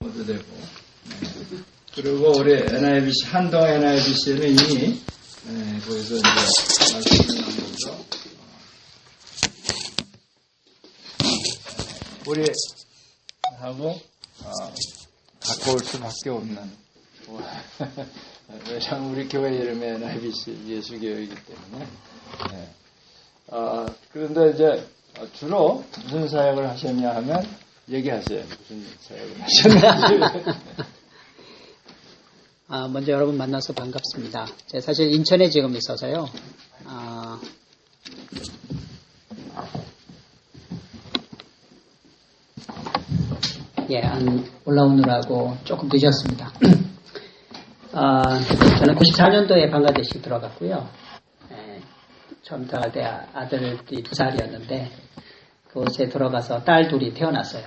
넘어도 되고. 그리고 우리 NIBC, 한동 NIBC는 이미 거기서 이제 말씀을 나누면서 우리하고 가까울 수밖에 없는 왜냐하면 우리 교회 이름이 NIBC 예수교회이기 때문에. 그런데 이제 주로 무슨 사역을 하셨냐 하면 얘기하세요. 무슨 사역을 하셨는지. 먼저 여러분 만나서 반갑습니다. 제가 사실 인천에 지금 있어서요. 올라오느라고 조금 늦었습니다. 저는 94년도에 방글라데시 들어갔고요. 처음 들어갈 때 아들이 2살이었는데 그곳에 들어가서 딸 둘이 태어났어요.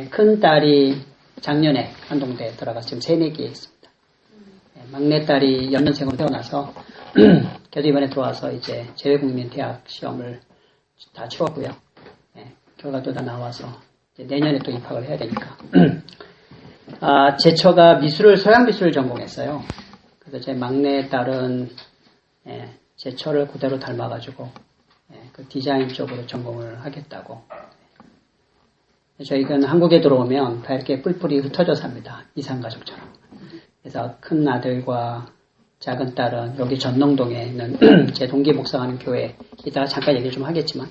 큰 딸이 작년에 한동대에 들어가서 지금 새내기에 있습니다. 막내딸이 연년생으로 태어나서 걔도 이번에 들어와서 이제 재외국민 대학 시험을 다 치렀고요. 결과도 다 나와서 이제 내년에 또 입학을 해야 되니까. 제 처가 서양미술을 전공했어요. 그래서 제 막내딸은 제 처를 그대로 닮아가지고 그 디자인 쪽으로 전공을 하겠다고. 저희는 한국에 들어오면 다 이렇게 뿔뿔이 흩어져 삽니다. 이산가족처럼. 그래서 큰 아들과 작은 딸은 여기 전농동에 있는 제 동기 목사하는 교회, 이따가 잠깐 얘기 좀 하겠지만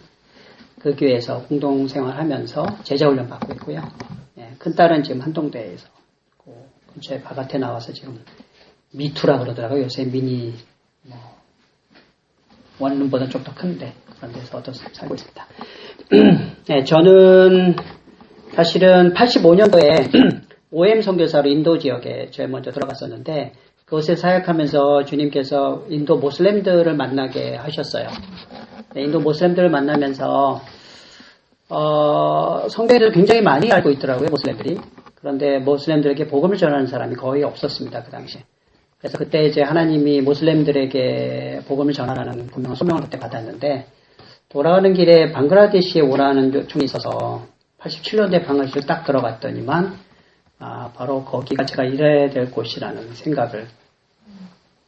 그 교회에서 공동생활하면서 제자훈련 받고 있고요. 큰 딸은 지금 한동대에서 그 근처에 바깥에 나와서 지금 미투라 그러더라고요. 요새 미니 원룸보다 좀 더 큰데 그런 데서 얻어서 살고 있습니다. 저는 사실은 85년도에 OM 선교사로 인도 지역에 제일 먼저 들어갔었는데 그곳에 사역하면서 주님께서 인도 모슬렘들을 만나게 하셨어요. 인도 모슬렘들을 만나면서 성경을 굉장히 많이 알고 있더라고요, 모슬렘들이. 그런데 모슬렘들에게 복음을 전하는 사람이 거의 없었습니다, 그 당시에. 그래서 그때 이제 하나님이 모슬렘들에게 복음을 전하라는 분명한 소명을 그때 받았는데 돌아가는 길에 방글라데시에 오라는 요청이 있어서 87년도에 방글라데시로 딱 들어갔더니만 바로 거기가 제가 일해야 될 곳이라는 생각을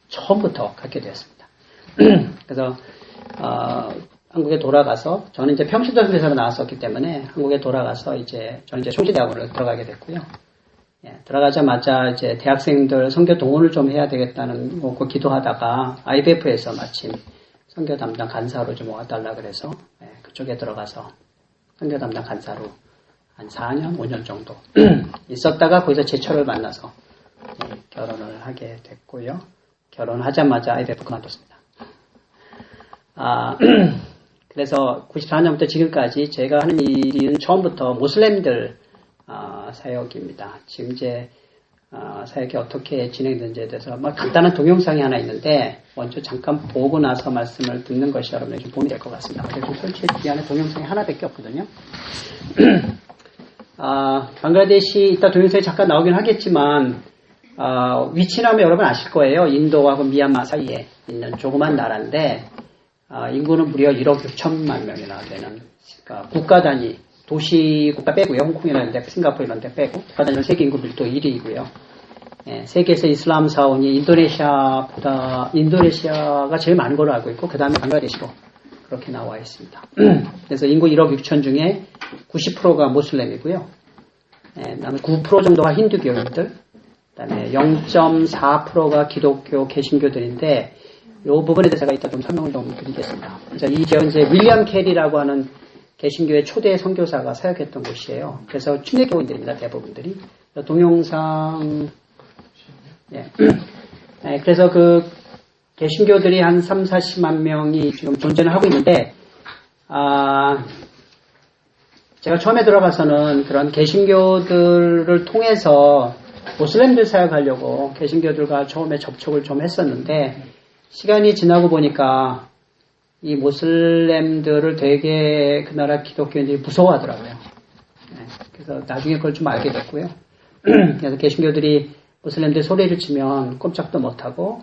처음부터 갖게 되었습니다. 그래서 한국에 돌아가서 저는 이제 평신도선교사로 나왔었기 때문에 한국에 돌아가서 저는 이제 총시대학원을 들어가게 됐고요. 들어가자마자 이제 대학생들 선교 동원을 좀 해야 되겠다는 거 기도하다가 IBF에서 마침 선교 담당 간사로 좀 와달라 그래서 그쪽에 들어가서 선교 담당 간사로 한 4년, 5년 정도 있었다가 거기서 제 처를 만나서 결혼을 하게 됐고요. 결혼하자마자 IBF 그만뒀습니다. 그래서 94년부터 지금까지 제가 하는 일은 처음부터 모슬렘들 사역입니다. 지금 이제 사역이 어떻게 진행되는지에 대해서 간단한 동영상이 하나 있는데 먼저 잠깐 보고 나서 말씀을 듣는 것이 여러분에게 도움이 될 것 같습니다. 그래서 솔직히 이 안에 동영상이 하나밖에 없거든요. 방글라데시 이따 동영상이 잠깐 나오긴 하겠지만 위치라면 여러분 아실 거예요. 인도하고 미얀마 사이에 있는 조그만 나라인데 인구는 무려 1억 6천만 명이나 되는 그러니까 국가 단위 도시 국가 빼고요. 홍콩이라는 데, 싱가포르 이런 데 빼고 국가 단위로 세계 인구 밀도 1위이고요. 세계에서 이슬람 사원이 인도네시아가 제일 많은 걸로 알고 있고 그 다음에 방글라데시로 그렇게 나와 있습니다. 그래서 인구 1억 6천 중에 90%가 모슬렘이고요. 그다음에 9% 정도가 힌두교인들, 그다음에 0.4%가 기독교 개신교들인데 이 부분에 대해서 제가 이따 좀 설명을 좀 드리겠습니다. 그래서 이 지역은 이제 윌리엄 캐리라고 하는 개신교의 초대 선교사가 사역했던 곳이에요. 그래서 침례교인들입니다, 대부분들이. 동영상, 그래서 그 개신교들이 한 3, 40만 명이 지금 존재를 하고 있는데, 제가 처음에 들어가서는 그런 개신교들을 통해서 모슬렘들 사역하려고 개신교들과 처음에 접촉을 좀 했었는데, 시간이 지나고 보니까 이 모슬렘들을 되게 그 나라 기독교인들이 무서워하더라고요. 그래서 나중에 그걸 좀 알게 됐고요. 그래서 개신교들이 모슬렘들 소리를 치면 꼼짝도 못하고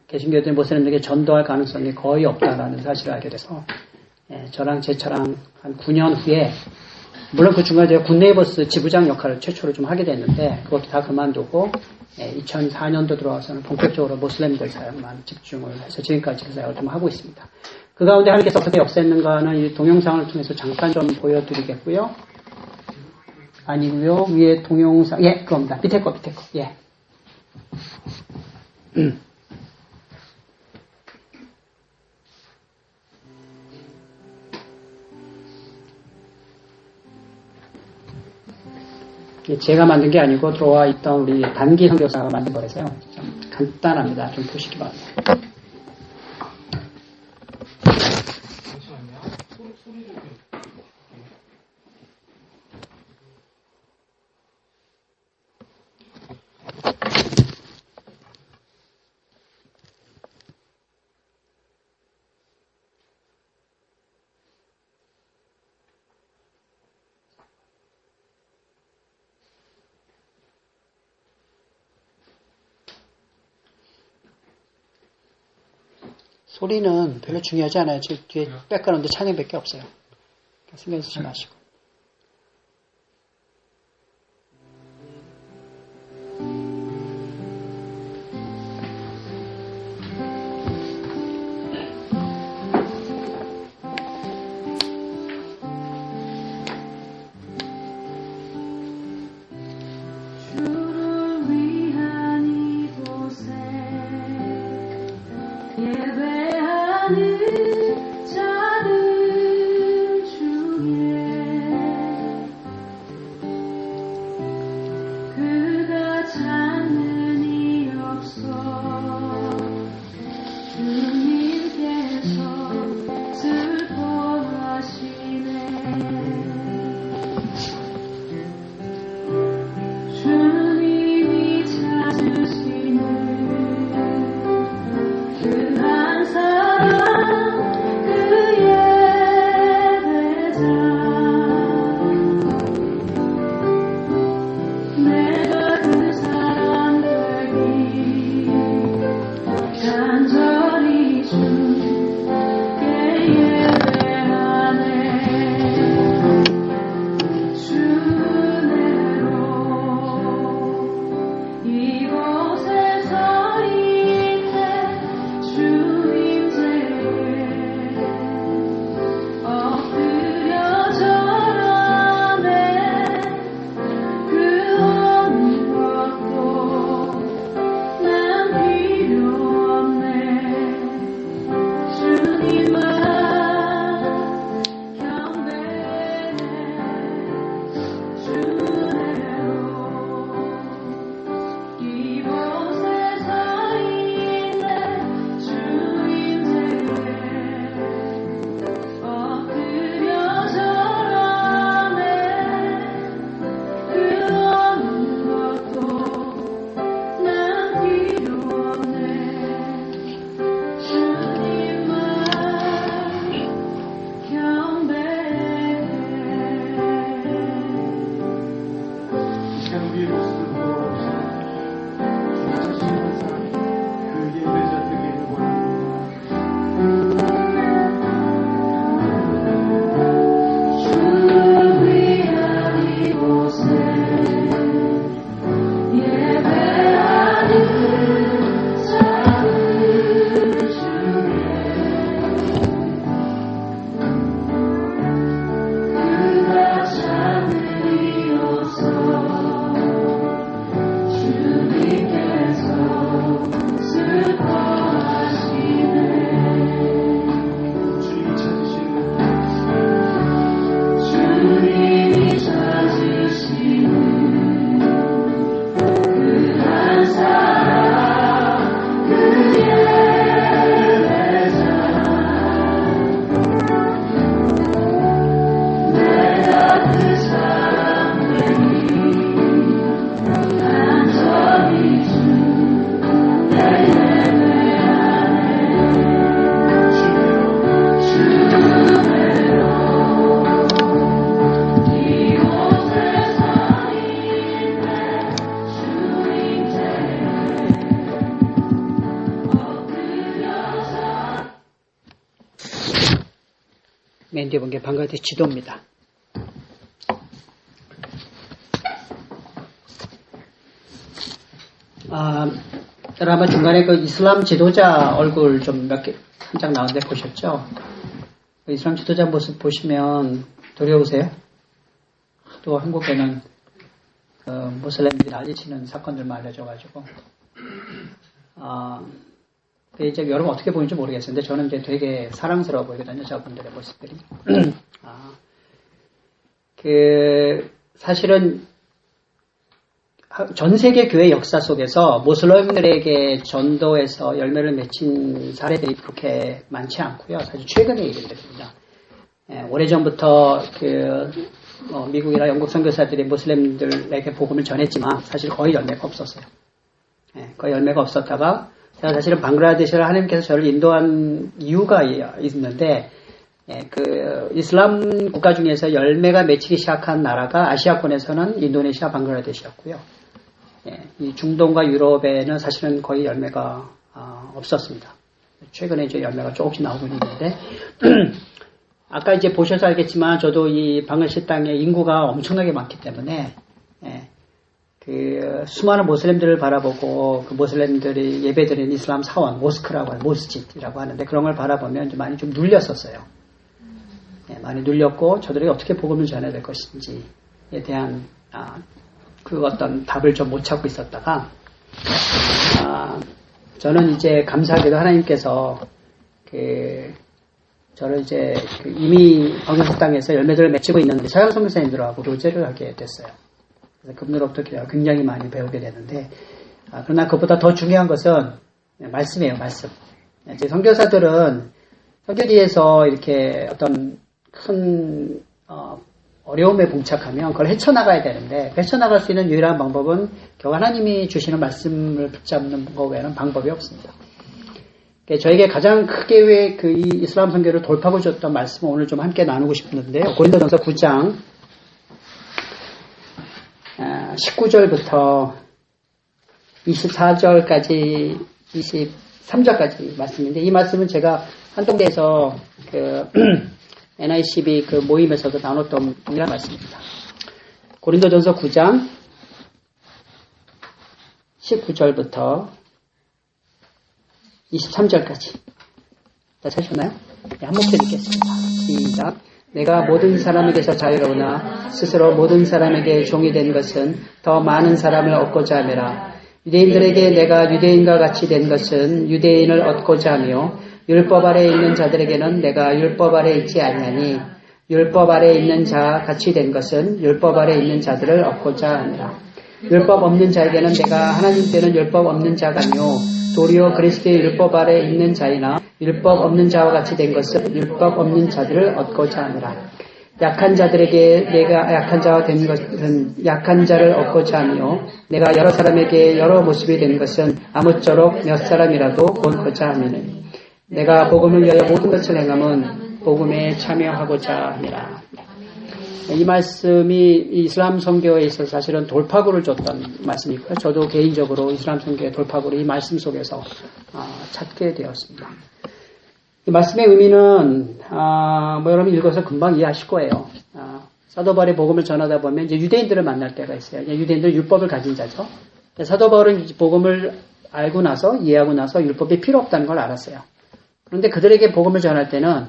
개신교들이 모슬렘들에게 전도할 가능성이 거의 없다라는 사실을 알게 돼서 저랑 제 차랑 한 9년 후에 물론 그 중간에 제가 굿네이버스 지부장 역할을 최초로 좀 하게 됐는데 그것도 다 그만두고 2004년도 들어와서는 본격적으로 모슬렘들 사역만 집중을 해서 지금까지 그 사역을 좀 하고 있습니다. 그 가운데 하나님께서 어떻게 역사했는가는 이 동영상을 통해서 잠깐 좀 보여드리겠고요. 아니고요. 위에 동영상, 예, 그겁니다. 밑에 거. 예. 제가 만든 게 아니고 들어와 있던 우리 단기 선교사가 만든 거라서요. 좀 간단합니다. 좀 보시기 바랍니다. 소리는 별로 중요하지 않아요. 저 뒤에 백그라운드 찬양밖에 없어요. 신경 쓰지 마시고. 맨 뒤에 본 게 방글라데시 지도입니다. 아마 중간에 그 이슬람 지도자 얼굴 좀 몇 개, 한 장 나오는데 보셨죠? 그 이슬람 지도자 모습 보시면 두려우세요? 또 한국에는 그 모슬렘들이 난리치는 사건들만 알려져가지고, 이제 여러분 어떻게 보는지 모르겠는데 저는 이제 되게 사랑스러워 보이거든요, 저분들의 모습들이. 사실은 전 세계 교회 역사 속에서 모슬렘들에게 전도해서 열매를 맺힌 사례들이 그렇게 많지 않고요. 사실 최근의 일들입니다. 오래전부터 미국이나 영국 선교사들이 모슬렘들에게 복음을 전했지만 사실 거의 열매가 없었어요. 거의 열매가 없었다가 제가 사실은 방글라데시를 하나님께서 저를 인도한 이유가 있는데 이슬람 국가 중에서 열매가 맺히기 시작한 나라가 아시아권에서는 인도네시아, 방글라데시였고요. 이 중동과 유럽에는 사실은 거의 열매가 없었습니다. 최근에 이제 열매가 조금씩 나오고 있는데 아까 이제 보셔서 알겠지만 저도 이 방글시 땅에 인구가 엄청나게 많기 때문에 수많은 모슬렘들을 바라보고 그 모슬렘들이 예배드리는 이슬람 사원, 모스크라고 하는 모스짓이라고 하는데 그런 걸 바라보면 좀 많이 좀 눌렸었어요. 많이 눌렸고 저들에게 어떻게 복음을 전해야 될 것인지에 대한 그 어떤 답을 좀 못 찾고 있었다가 저는 이제 감사하게도 하나님께서 저를 이제 이미 방글시 땅에서 열매들을 맺히고 있는 서양 선교사님들하고 교제를 하게 됐어요. 그래서 그분들로부터 굉장히 많이 배우게 되는데 그러나 그보다 더 중요한 것은 말씀이에요, 말씀. 이제 선교사들은 선교지에서 이렇게 어떤 큰 어려움에 봉착하면 그걸 헤쳐나가야 되는데 헤쳐나갈 수 있는 유일한 방법은 겨우 하나님이 주시는 말씀을 붙잡는 것 외에는 방법이 없습니다. 저에게 가장 크게 왜 이 이슬람 선교를 돌파구 줬던 말씀을 오늘 좀 함께 나누고 싶은데요. 고린도전서 9장 19절부터 24절까지 23절까지 말씀인데 이 말씀은 제가 한동대에서 NICB 모임에서도 나눴던 동일한 말씀입니다. 고린도전서 9장 19절부터 23절까지 다 찾으셨나요? 네, 한 목소리 읽겠습니다. 시작. 내가 모든 사람에게서 자유로우나 스스로 모든 사람에게 종이 된 것은 더 많은 사람을 얻고자 함이라. 유대인들에게 내가 유대인과 같이 된 것은 유대인을 얻고자 하며 율법 아래에 있는 자들에게는 내가 율법 아래에 있지 아니하니 율법 아래에 있는 자 같이 된 것은 율법 아래에 있는 자들을 얻고자 함이라. 율법 없는 자에게는 내가 하나님께는 율법 없는 자가며 도리어 그리스도의 율법 아래에 있는 자이나 율법 없는 자와 같이 된 것은 율법 없는 자들을 얻고자 하느라. 약한 자들에게 내가 약한 자와 된 것은 약한 자를 얻고자 하며 내가 여러 사람에게 여러 모습이 된 것은 아무쪼록 몇 사람이라도 얻고자 하느니 내가 복음을 위하여 모든 것을 행함은 복음에 참여하고자 함이라. 이 말씀이 이슬람 선교에 있어서 사실은 돌파구를 줬던 말씀이고요. 저도 개인적으로 이슬람 선교의 돌파구를 이 말씀 속에서 찾게 되었습니다. 이 말씀의 의미는 여러분 읽어서 금방 이해하실 거예요. 사도 바울의 복음을 전하다 보면 이제 유대인들을 만날 때가 있어요. 유대인들은 율법을 가진 자죠. 사도 바울은 복음을 알고 나서 이해하고 나서 율법이 필요 없다는 걸 알았어요. 그런데 그들에게 복음을 전할 때는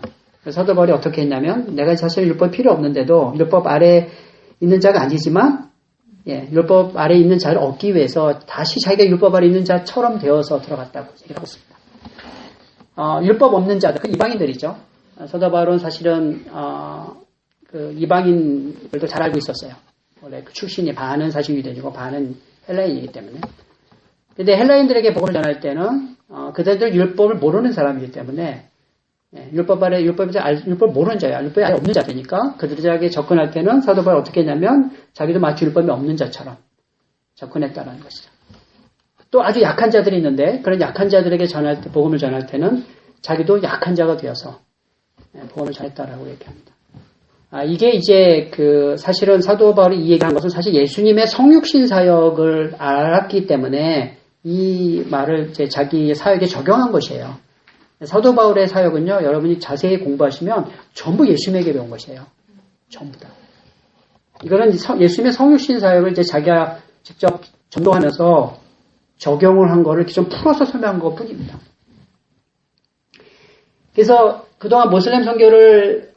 사도 바울이 어떻게 했냐면 내가 사실 율법 필요 없는데도 율법 아래 있는 자가 아니지만 율법 아래 있는 자를 얻기 위해서 다시 자기가 율법 아래 있는 자처럼 되어서 들어갔다고 얘기하고 있습니다. 율법 없는 자들, 그 이방인들이죠. 사도 바울은 사실은 그 이방인들도 잘 알고 있었어요. 원래 그 출신이 반은 사실 유대인이고 반은 헬라인이기 때문에. 근데 헬라인들에게 복음을 전할 때는 그들도 율법을 모르는 사람이기 때문에 율법 아래 율법 모르는 자야. 율법이 아예 없는 자들이니까 그들에게 접근할 때는 사도 바울이 어떻게 했냐면 자기도 마치 율법이 없는 자처럼 접근했다는 것이죠. 또 아주 약한 자들이 있는데 그런 약한 자들에게 복음을 전할 때는 자기도 약한 자가 되어서 복음을 전했다라고 얘기합니다. 이게 이제 사실은 사도 바울이 이 얘기한 것은 사실 예수님의 성육신 사역을 알았기 때문에 이 말을 이제 자기 사역에 적용한 것이에요. 사도 바울의 사역은요, 여러분이 자세히 공부하시면 전부 예수님에게 배운 것이에요. 전부 다. 이거는 예수님의 성육신 사역을 이제 자기가 직접 전도하면서 적용을 한 거를 이렇게 좀 풀어서 설명한 것 뿐입니다. 그래서 그동안 모슬렘 선교를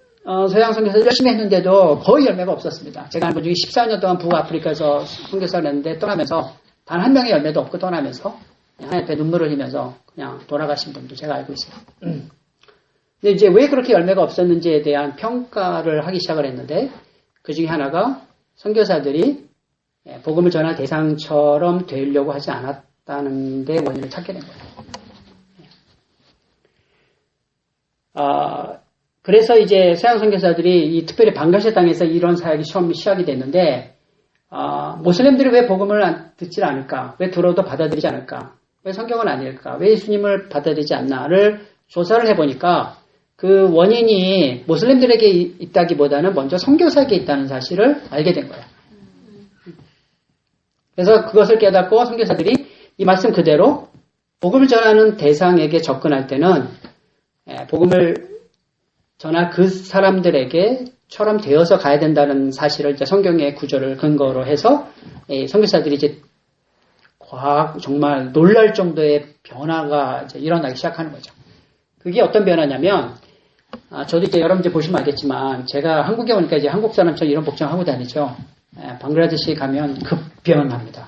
서양 선교사들 열심히 했는데도 거의 열매가 없었습니다. 제가 알고 중에 14년 동안 북아프리카에서 선교사를 했는데 떠나면서 단 한 명의 열매도 없고 떠나면서 하나님 앞에 눈물을 흘리면서 그냥 돌아가신 분도 제가 알고 있어요. 근데 이제 왜 그렇게 열매가 없었는지에 대한 평가를 하기 시작을 했는데 그 중에 하나가 선교사들이 복음을 전할 대상처럼 되려고 하지 않았다는 데 원인을 찾게 된 거예요. 그래서 이제 서양 선교사들이 이 특별히 방글라데시 땅에서 이런 사역이 처음 시작이 됐는데 모슬렘들이 왜 복음을 듣지 않을까? 왜 들어도 받아들이지 않을까? 왜 성경을 안 읽을까? 왜 예수님을 받아들이지 않나를 조사를 해보니까 그 원인이 모슬렘들에게 있다기보다는 먼저 선교사에게 있다는 사실을 알게 된 거예요. 그래서 그것을 깨닫고 선교사들이 이 말씀 그대로 복음을 전하는 대상에게 접근할 때는 복음을 전할 그 사람들에게처럼 되어서 가야 된다는 사실을 이제 성경의 구절을 근거로 해서 선교사들이 이제 정말 놀랄 정도의 변화가 이제 일어나기 시작하는 거죠. 그게 어떤 변화냐면 저도 이제 여러분 이제 보시면 알겠지만 제가 한국에 오니까 이제 한국 사람처럼 이런 복장하고 다니죠. 방글라데시 가면 급변합니다.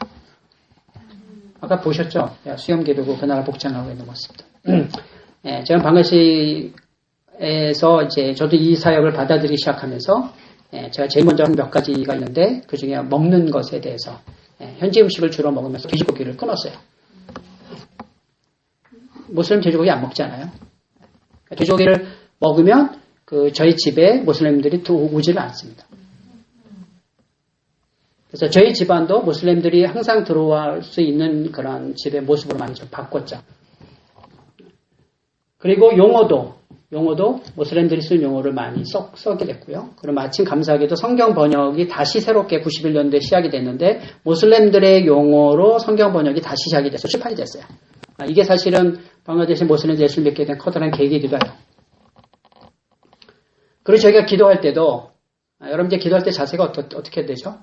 아까 보셨죠? 수염 기르고 그나라 복장하고 있는 모습도. 제가 방글라데시에서 이제 저도 이 사역을 받아들이기 시작하면서 제가 제일 먼저 한 몇 가지가 있는데 그 중에 먹는 것에 대해서 현지 음식을 주로 먹으면서 돼지고기를 끊었어요. 모슬렘 돼지고기 안 먹잖아요. 돼지고기를 먹으면 저희 집에 모슬렘들이 오지를 않습니다. 그래서 저희 집안도 모슬렘들이 항상 들어올 수 있는 그런 집의 모습으로 많이 좀 바꿨죠. 그리고 용어도 모슬렘들이 쓴 용어를 많이 써게 됐고요. 그리고 마침 감사하게도 성경 번역이 다시 새롭게 91년도에 시작이 됐는데 모슬렘들의 용어로 성경 번역이 다시 시작이 돼서 출판이 됐어요. 이게 사실은 방글라데시 모슬렘 예수를 믿게 된 커다란 계기이기도 해요. 그리고 저희가 기도할 때도 여러분 이제 기도할 때 자세가 어떻게 되죠?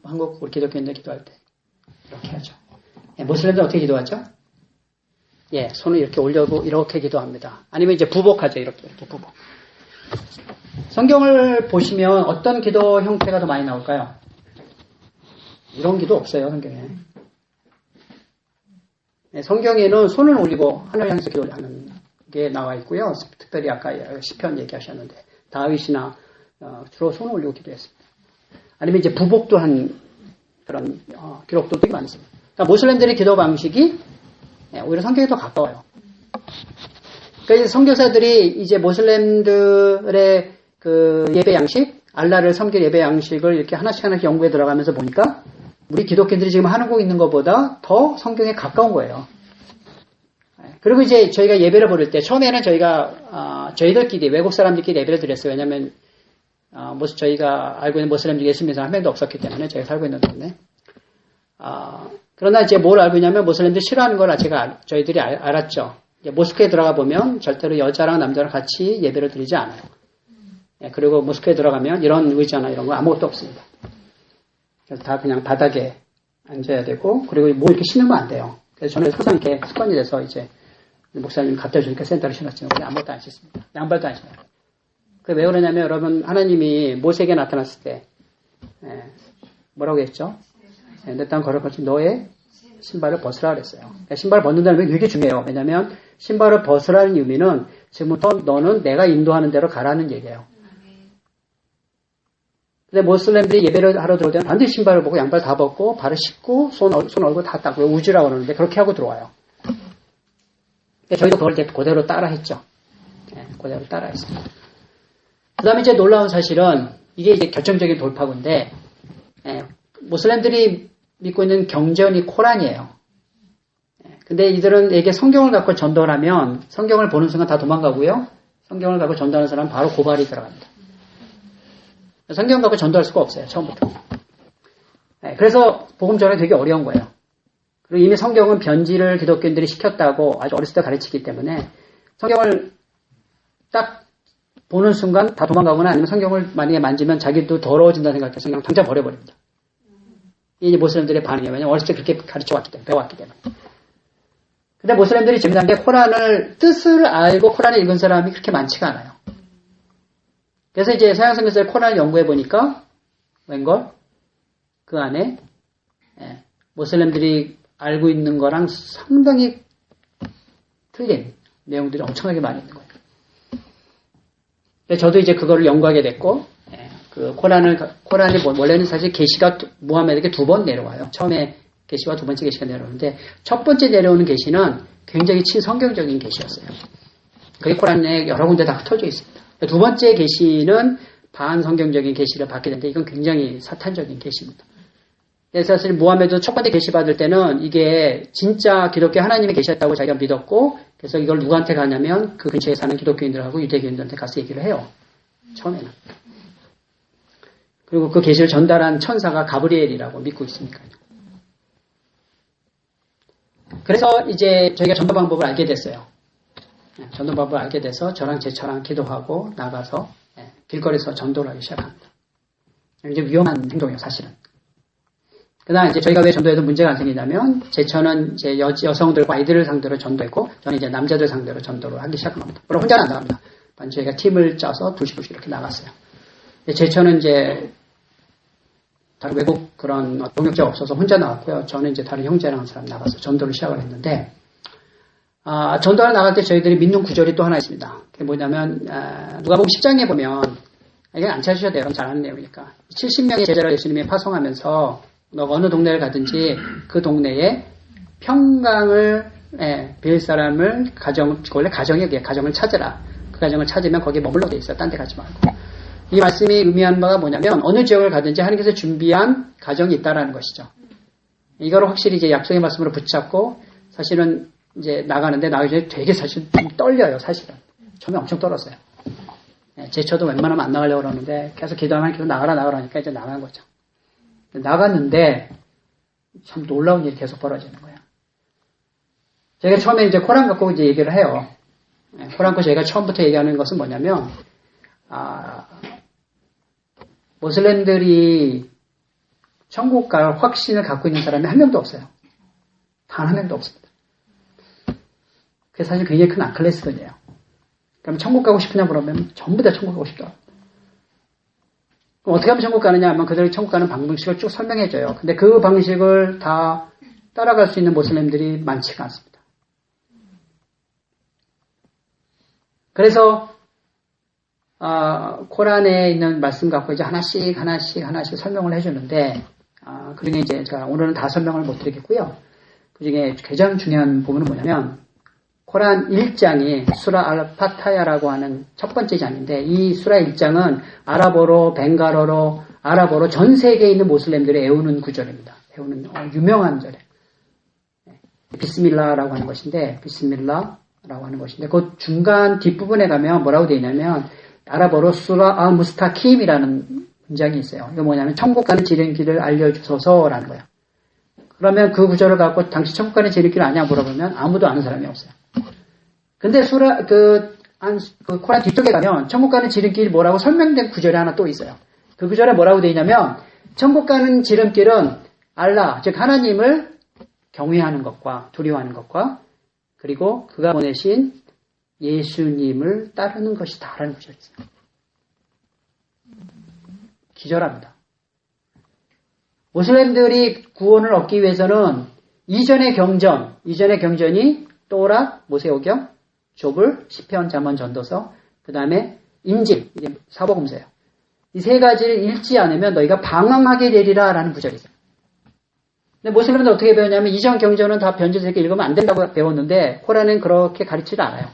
한국 우리 기독교인들 기도할 때 이렇게 하죠. 모슬렘들 어떻게 기도하죠? 손을 이렇게 올려고 이렇게 기도합니다. 아니면 이제 부복하죠. 이렇게 부복. 성경을 보시면 어떤 기도 형태가 더 많이 나올까요? 이런 기도 없어요, 성경에. 성경에는 손을 올리고 하늘 향해서 기도하는 게 나와 있고요. 특별히 아까 시편 얘기하셨는데 다윗이나 주로 손을 올리고 기도했습니다. 아니면 이제 부복도 한 그런 기록도 되게 많습니다. 그러니까 모슬렘들의 기도 방식이 오히려 성경에 더 가까워요. 그러니까 선교사들이 이제 모슬렘들의 그 예배 양식, 알라를 섬길 예배 양식을 이렇게 하나씩 연구해 들어가면서 보니까 우리 기독교인들이 지금 하고 있는 것보다 더 성경에 가까운 거예요. 그리고 이제 저희가 예배를 부를 때 처음에는 저희가 저희들끼리 외국 사람들끼리 예배를 드렸어요. 왜냐하면 저희가 알고 있는 모슬렘 중에 예수 믿는 사람 한 명도 없었기 때문에 저희가 살고 있는 동네. 그러나 이제 뭘 알고 있냐면 모슬렘들 싫어하는 걸 저희들이 알았죠. 모스크에 들어가 보면 절대로 여자랑 남자랑 같이 예배를 드리지 않아요. 그리고 모스크에 들어가면 이런 의자나 이런 거 아무것도 없습니다. 그래서 다 그냥 바닥에 앉아야 되고 그리고 뭐 이렇게 신으면 안 돼요. 그래서 저는 항상 이렇게 습관이 돼서 이제 목사님 갖다 주니까 센터를 신었지만 아무것도 안 신습니다. 양발도 안 신어요. 그게 왜 그러냐면 여러분 하나님이 모세에게 나타났을 때 뭐라고 했죠? 내 땅 걸어가지 너의 신발을 벗으라 그랬어요. 그러니까 신발을 벗는다는 게 되게 중요해요. 왜냐하면 신발을 벗으라는 의미는 지금부터 너는 내가 인도하는 대로 가라는 얘기예요. 근데 모슬렘들이 예배를 하러 들어올 때는 반드시 신발을 벗고 양발 다 벗고 발을 씻고 손 얼굴 다 닦고 우지라고 그러는데 그렇게 하고 들어와요. 저희도 그걸 이제 그대로 따라 했죠. 그대로 따라 했습니다. 그 다음에 이제 놀라운 사실은 이게 이제 결정적인 돌파구인데 모슬렘들이 믿고 있는 경전이 코란이에요. 근데 이들에게 성경을 갖고 전도하면 성경을 보는 순간 다 도망가고요. 성경을 갖고 전도하는 사람은 바로 고발이 들어갑니다. 성경 갖고 전도할 수가 없어요. 처음부터. 그래서 복음 전하기 되게 어려운 거예요. 그리고 이미 성경은 변질을 기독교인들이 시켰다고 아주 어렸을 때 가르치기 때문에 성경을 딱 보는 순간 다 도망가거나 아니면 성경을 만약에 만지면 자기도 더러워진다 생각해서 그냥 당장 버려버립니다. 이게 이제 모슬렘들의 반응이에요. 왜냐면 어렸을 때 그렇게 가르쳐왔기 때문에, 배워왔기 때문에. 근데 모슬렘들이 재미난 게 코란을, 뜻을 알고 코란을 읽은 사람이 그렇게 많지가 않아요. 그래서 이제 서양성경에서 코란을 연구해보니까, 웬걸? 그 안에, 모슬렘들이 알고 있는 거랑 상당히 틀린 내용들이 엄청나게 많이 있는 거예요. 저도 이제 그거를 연구하게 됐고, 그 코란이 원래는 사실 계시가 무함메드에게 2번 내려와요. 처음에 계시와 2번째 계시가 내려오는데, 첫 번째 내려오는 계시는 굉장히 친성경적인 계시였어요. 그게 코란에 여러 군데 다 흩어져 있습니다. 2번째 계시는 반성경적인 계시를 받게 되는데, 이건 굉장히 사탄적인 계시입니다. 그래서 사실 무함메드 첫 번째 계시 받을 때는 이게 진짜 기독교 하나님의 계시였다고 자기가 믿었고, 그래서 이걸 누구한테 가냐면 그 근처에 사는 기독교인들하고 유대교인들한테 가서 얘기를 해요. 처음에는. 그리고 그 계시를 전달한 천사가 가브리엘이라고 믿고 있으니까요. 그래서 이제 저희가 전도 방법을 알게 됐어요. 전도 방법을 알게 돼서 저랑 제처랑 기도하고 나가서 길거리에서 전도를 하기 시작합니다. 굉장히 위험한 행동이에요, 사실은. 그다음 이제 저희가 왜 전도에도 문제가 안 생기냐면 제처는 이제 여성들과 아이들을 상대로 전도했고 저는 이제 남자들 상대로 전도를 하기 시작한 겁니다. 물론 혼자는 안 나갑니다. 저희가 팀을 짜서 둘씩 이렇게 나갔어요. 제처는 이제 다른 외국 그런 동역자가 없어서 혼자 나왔고요. 저는 이제 다른 형제랑 한 사람 나가서 전도를 시작을 했는데, 전도를 나갈 때 저희들이 믿는 구절이 또 하나 있습니다. 그게 뭐냐면, 누가복음 10장에 보면, 이건 안 찾으셔도 돼요. 잘 아는 내용이니까. 70명의 제자를 예수님이 파송하면서, 어느 동네를 가든지 그 동네에 평강을, 빌 사람을 원래 가정을 찾으라. 그 가정을 찾으면 거기에 머물러 돼 있어요. 딴 데 가지 말고. 이 말씀이 의미하는 바가 뭐냐면 어느 지역을 가든지 하나님께서 준비한 가정이 있다라는 것이죠. 이거를 확실히 이제 약속의 말씀으로 붙잡고 사실은 이제 나가는데 나가기 전에 되게 사실 좀 떨려요. 사실은. 처음에 엄청 떨었어요. 제쳐도 웬만하면 안 나가려고 그러는데 계속 기도하면 계속 나가라 하니까 이제 나간 거죠. 나갔는데 참 놀라운 일이 계속 벌어지는 거예요. 제가 처음에 이제 코란 갖고 이제 얘기를 해요. 코란 갖고 제가 처음부터 얘기하는 것은 뭐냐면 모슬렘들이 천국 갈 확신을 갖고 있는 사람이 한 명도 없어요. 단 한 명도 없습니다. 그게 사실 굉장히 큰 아킬레스건이에요. 그럼 천국 가고 싶으냐 물어보면 전부 다 천국 가고 싶다. 그럼 어떻게 하면 천국 가느냐 하면 그들이 천국 가는 방식을 쭉 설명해줘요. 근데 그 방식을 다 따라갈 수 있는 모슬렘들이 많지가 않습니다. 그래서 코란에 있는 말씀 갖고 이제 하나씩 설명을 해주는데, 그 중에 이제 제가 오늘은 다 설명을 못 드리겠고요. 그 중에 가장 중요한 부분은 뭐냐면, 코란 1장이 수라 알파타야라고 하는 첫 번째 장인데, 이 수라 1장은 아랍어로, 벵갈어로, 아랍어로 전 세계에 있는 모슬렘들이 애우는 구절입니다. 애우는 유명한 절에. 비스밀라라고 하는 것인데, 그 중간 뒷부분에 가면 뭐라고 되어 있냐면, 아랍어로 수라 무스타킴이라는 문장이 있어요. 이거 뭐냐면 천국 가는 지름길을 알려주소서라는 거예요. 그러면 그 구절을 갖고 당시 천국 가는 지름길 아냐 물어보면 아무도 아는 사람이 없어요. 근데 코란 뒤쪽에 가면 천국 가는 지름길이 뭐라고 설명된 구절이 하나 또 있어요. 그 구절에 뭐라고 되어 있냐면 천국 가는 지름길은 알라, 즉 하나님을 경외하는 것과 두려워하는 것과 그리고 그가 보내신 예수님을 따르는 것이다 라는 구절이 있어요. 기절합니다. 모슬렘들이 구원을 얻기 위해서는 이전의 경전이 또라, 모세오경, 욥을, 시편, 잠언, 전도서, 그 다음에 인질, 이게 사복음서예요. 이 세 가지를 읽지 않으면 너희가 방황하게 되리라 라는 구절이 있어요. 근데 모슬렘은 어떻게 배웠냐면 이전 경전은 다 변주해서 이렇게 읽으면 안 된다고 배웠는데 코란은 그렇게 가르치지 않아요.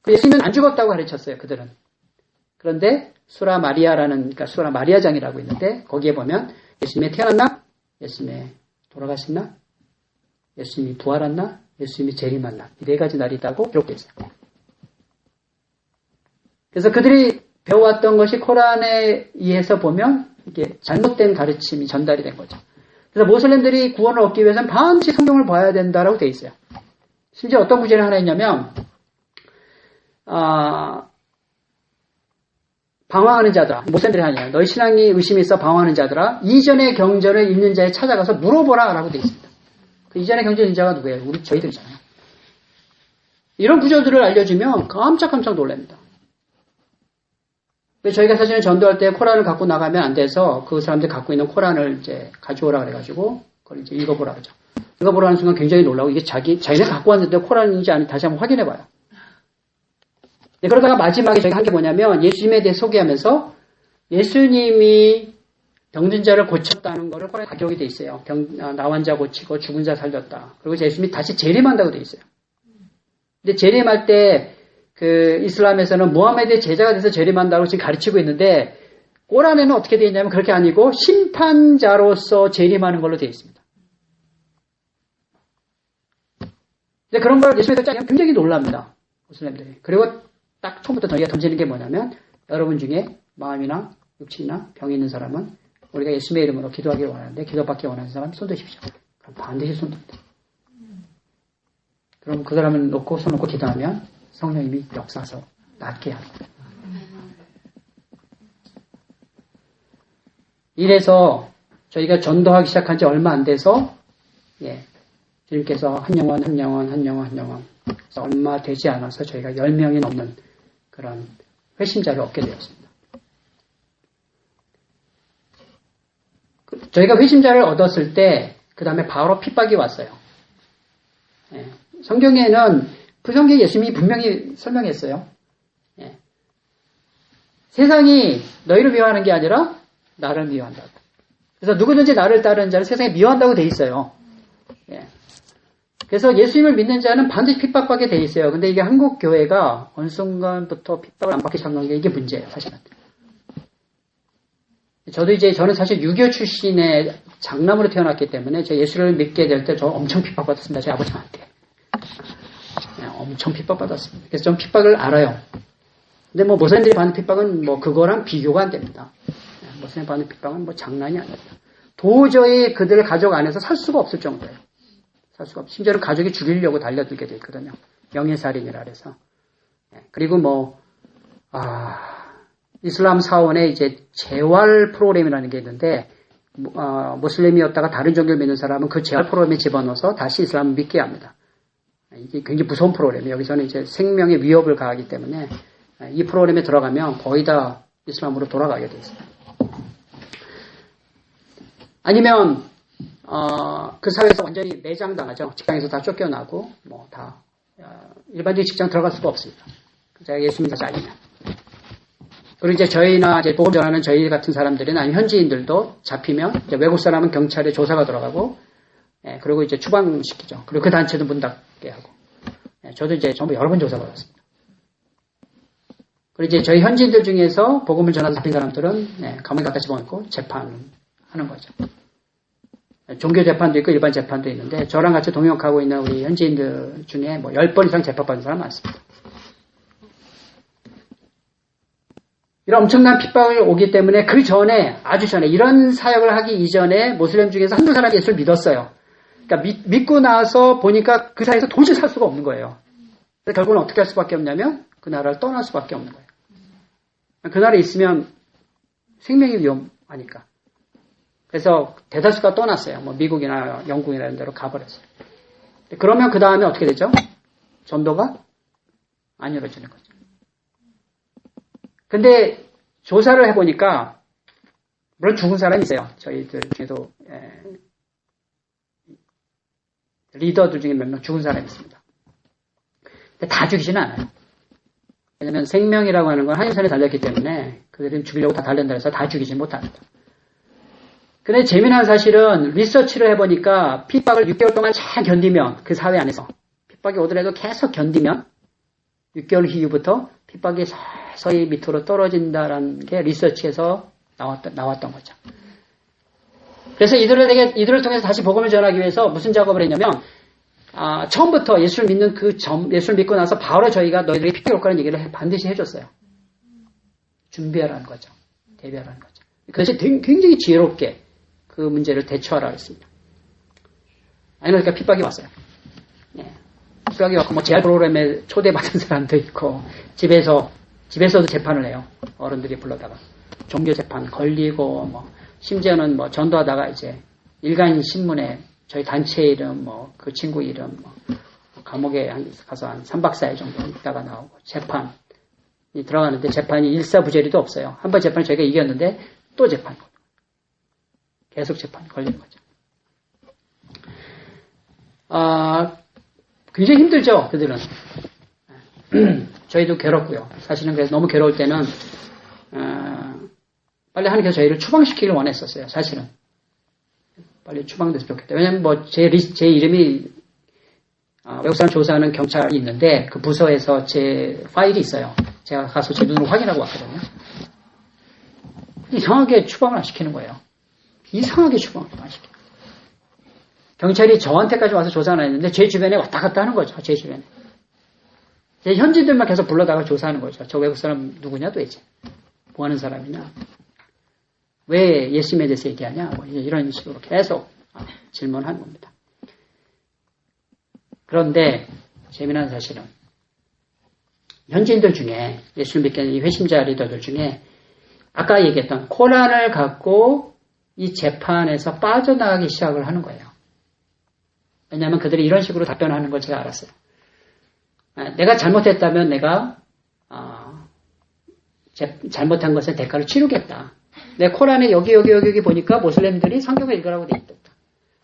예수님은 안 죽었다고 가르쳤어요, 그들은. 그런데 수라 마리아장이라고 있는데 거기에 보면 예수님이 태어났나? 예수님이 돌아가셨나? 예수님이 부활했나? 예수님이 재림했나? 이 네 가지 날이 있다고 기록되어 있어요. 그래서 그들이 배워왔던 것이 코란에 의해서 보면 이게 잘못된 가르침이 전달이 된 거죠. 그래서 모슬렘들이 구원을 얻기 위해서는 반드시 성경을 봐야 된다라고 되어 있어요. 심지어 어떤 구절이 하나 있냐면 방황하는 자들아, 모세들이 하냐, 너희 신앙이 의심이 있어 방황하는 자들아, 이전의 경전을 읽는 자에 찾아가서 물어보라 라고 되어 있습니다. 그 이전의 경전 읽는 자가 누구예요? 저희들이잖아요. 이런 구조들을 알려주면 깜짝깜짝 놀랍니다. 저희가 사실은 전도할 때 코란을 갖고 나가면 안 돼서 그 사람들이 갖고 있는 코란을 이제 가져오라 그래가지고 그걸 이제 읽어보라 그러죠. 읽어보라는 순간 굉장히 놀라고 이게 자기네 갖고 왔는데 코란인지 아닌지 다시 한번 확인해봐요. 네, 그러다가 마지막에 저희가 한 게 뭐냐면 예수님에 대해 소개하면서 예수님이 병든 자를 고쳤다는 거를 코란에 기록이 돼 있어요. 나환 자 고치고 죽은 자 살렸다. 그리고 예수님이 다시 재림한다고 돼 있어요. 근데 재림할 때 그 이슬람에서는 무하메드의 제자가 돼서 재림한다고 지금 가르치고 있는데 꼬란에는 어떻게 되어 있냐면 그렇게 아니고 심판자로서 재림하는 걸로 되어 있습니다. 근데 그런 걸 예수님께서 짜면 굉장히 놀랍니다. 무슬림들이. 그리고 딱 처음부터 저희가 던지는 게 뭐냐면 여러분 중에 마음이나 육신이나 병이 있는 사람은 우리가 예수님의 이름으로 기도하기를 원하는데 기도받기 원하는 사람 손 드십시오. 그럼 반드시 손 듭니다. 그럼 그 사람을 놓고 손 놓고 기도하면 성령님이 역사서 낫게 합니다. 이래서 저희가 전도하기 시작한 지 얼마 안 돼서 주님께서 한 영혼 얼마 되지 않아서 저희가 10명이 넘는 그런 회심자를 얻게 되었습니다. 저희가 회심자를 얻었을 때 그 다음에 바로 핍박이 왔어요. 성경에는 그 성경에 예수님이 분명히 설명했어요. 세상이 너희를 미워하는 게 아니라 나를 미워한다. 그래서 누구든지 나를 따르는 자는 세상에 미워한다고 돼 있어요. 그래서 예수님을 믿는 자는 반드시 핍박받게 돼 있어요. 근데 이게 한국 교회가 어느 순간부터 핍박을 안 받기 시작한 게 이게 문제예요, 사실은. 저는 사실 유교 출신의 장남으로 태어났기 때문에 제가 예수를 믿게 될 때 저 엄청 핍박받았습니다. 제 아버지한테. 엄청 핍박받았습니다. 그래서 좀 핍박을 알아요. 근데 뭐 모슬림들이 받는 핍박은 뭐 그거랑 비교가 안 됩니다. 모슬림 받는 핍박은 뭐 장난이 아닙니다. 도저히 그들 가족 안에서 살 수가 없을 정도예요. 살 수가 없어요. 심지어는 가족이 죽이려고 달려들게 돼 있거든요. 명예살인이라 그래서. 그리고 이슬람 사원에 이제 재활 프로그램이라는 게 있는데, 모슬림이었다가 다른 종교를 믿는 사람은 그 재활 프로그램에 집어넣어서 다시 이슬람을 믿게 합니다. 이게 굉장히 무서운 프로그램이에요. 여기서는 이제 생명의 위협을 가하기 때문에 이 프로그램에 들어가면 거의 다 이슬람으로 돌아가게 돼 있어요. 아니면 그 사회에서 완전히 매장당하죠. 직장에서 다 쫓겨나고 일반적인 직장 들어갈 수가 없습니다. 제가 예수 믿어서 아니면. 그리고 이제 저희나 이제 복음 전하는 저희 같은 사람들은 아니 현지인들도 잡히면 이제 외국 사람은 경찰에 조사가 들어가고, 그리고 이제 추방시키죠. 그리고 그 단체도 문 닫게 하고. 저도 이제 전부 여러 번 조사받았습니다. 그리고 이제 저희 현지인들 중에서 복음을 전하는 잡힌 사람들은 감옥에 갖다 집어넣고 재판하는 거죠. 종교 재판도 있고 일반 재판도 있는데 저랑 같이 동역하고 있는 우리 현지인들 중에 10번 이상 재판받은 사람 많습니다. 이런 엄청난 핍박을 오기 때문에 그 전에, 아주 전에, 이런 사역을 하기 이전에 모슬렘 중에서 한두 사람이 예수를 믿었어요. 그러니까 믿고 나서 보니까 그 사이에서 도저히 살 수가 없는 거예요. 그래서 결국은 어떻게 할 수밖에 없냐면 그 나라를 떠날 수밖에 없는 거예요. 그 나라에 있으면 생명이 위험하니까. 그래서 대다수가 떠났어요. 미국이나 영국이나 이런 데로 가버렸어요. 그러면 그 다음에 어떻게 되죠? 전도가 안 이루어지는 거죠. 근데 조사를 해보니까 물론 죽은 사람이 있어요. 저희들 중에도 리더들 중에 몇 명 죽은 사람이 있습니다. 근데 다 죽이지는 않아요. 왜냐하면 생명이라고 하는 건 한인선에 달렸기 때문에 그들은 죽이려고 다 달린다 해서 다 죽이지 못합니다. 근데 재미난 사실은 리서치를 해보니까 핍박을 6개월 동안 잘 견디면 그 사회 안에서 핍박이 오더라도 계속 견디면 6개월 이후부터 핍박이 서서히 밑으로 떨어진다라는 게 리서치에서 나왔던 거죠. 그래서 이들을 통해서 다시 복음을 전하기 위해서 무슨 작업을 했냐면, 처음부터 예수를 믿는 예수를 믿고 나서 바로 저희가 너희들이 핍박이 올 거라는 얘기를 반드시 해줬어요. 준비하라는 거죠. 대비하라는 거죠. 그래서 굉장히 지혜롭게 그 문제를 대처하라고 했습니다. 그러니까 핍박이 왔어요. 핍박이 왔고, 재활 프로그램에 초대받은 사람도 있고, 집에서 집에서도 재판을 해요. 어른들이 불러다가. 종교 재판 걸리고, 심지어는 전도하다가 이제 일간 신문에 저희 단체 이름, 그 친구 이름, 감옥에 가서 한 3박 4일 정도 있다가 나오고, 재판이 들어가는데 재판이 일사부재리도 없어요. 한 번 재판을 저희가 이겼는데 또 재판. 계속 재판이 걸리는 거죠. 굉장히 힘들죠, 그들은. 저희도 괴롭고요. 사실은 그래서 너무 괴로울 때는, 빨리 하나님께서 저희를 추방시키기를 원했었어요, 사실은. 빨리 추방돼서 좋겠다. 왜냐면 제 이름이, 외국 사람 조사하는 경찰이 있는데, 그 부서에서 제 파일이 있어요. 제가 가서 제 눈으로 확인하고 왔거든요. 이상하게 추방을 안 시키는 거예요. 이상하게 추방을 안 시켜요. 경찰이 저한테까지 와서 조사를 했는데, 제 주변에 왔다 갔다 하는 거죠, 제 주변에. 제 현지들만 계속 불러다가 조사하는 거죠. 저 외국 사람 누구냐 도대체. 뭐 하는 사람이냐. 왜 예수님에 대해서 얘기하냐. 이런 식으로 계속 질문하는 겁니다. 그런데 재미난 사실은 현지인들 중에 예수를 믿게 하는 이 회심자 리더들 중에 아까 얘기했던 코란을 갖고 이 재판에서 빠져나가기 시작을 하는 거예요. 왜냐하면 그들이 이런 식으로 답변하는 걸 제가 알았어요. 내가 잘못했다면 내가 잘못한 것의 대가를 치르겠다. 내 코란에 여기 보니까 모슬렘들이 성경을 읽으라고 돼 있다.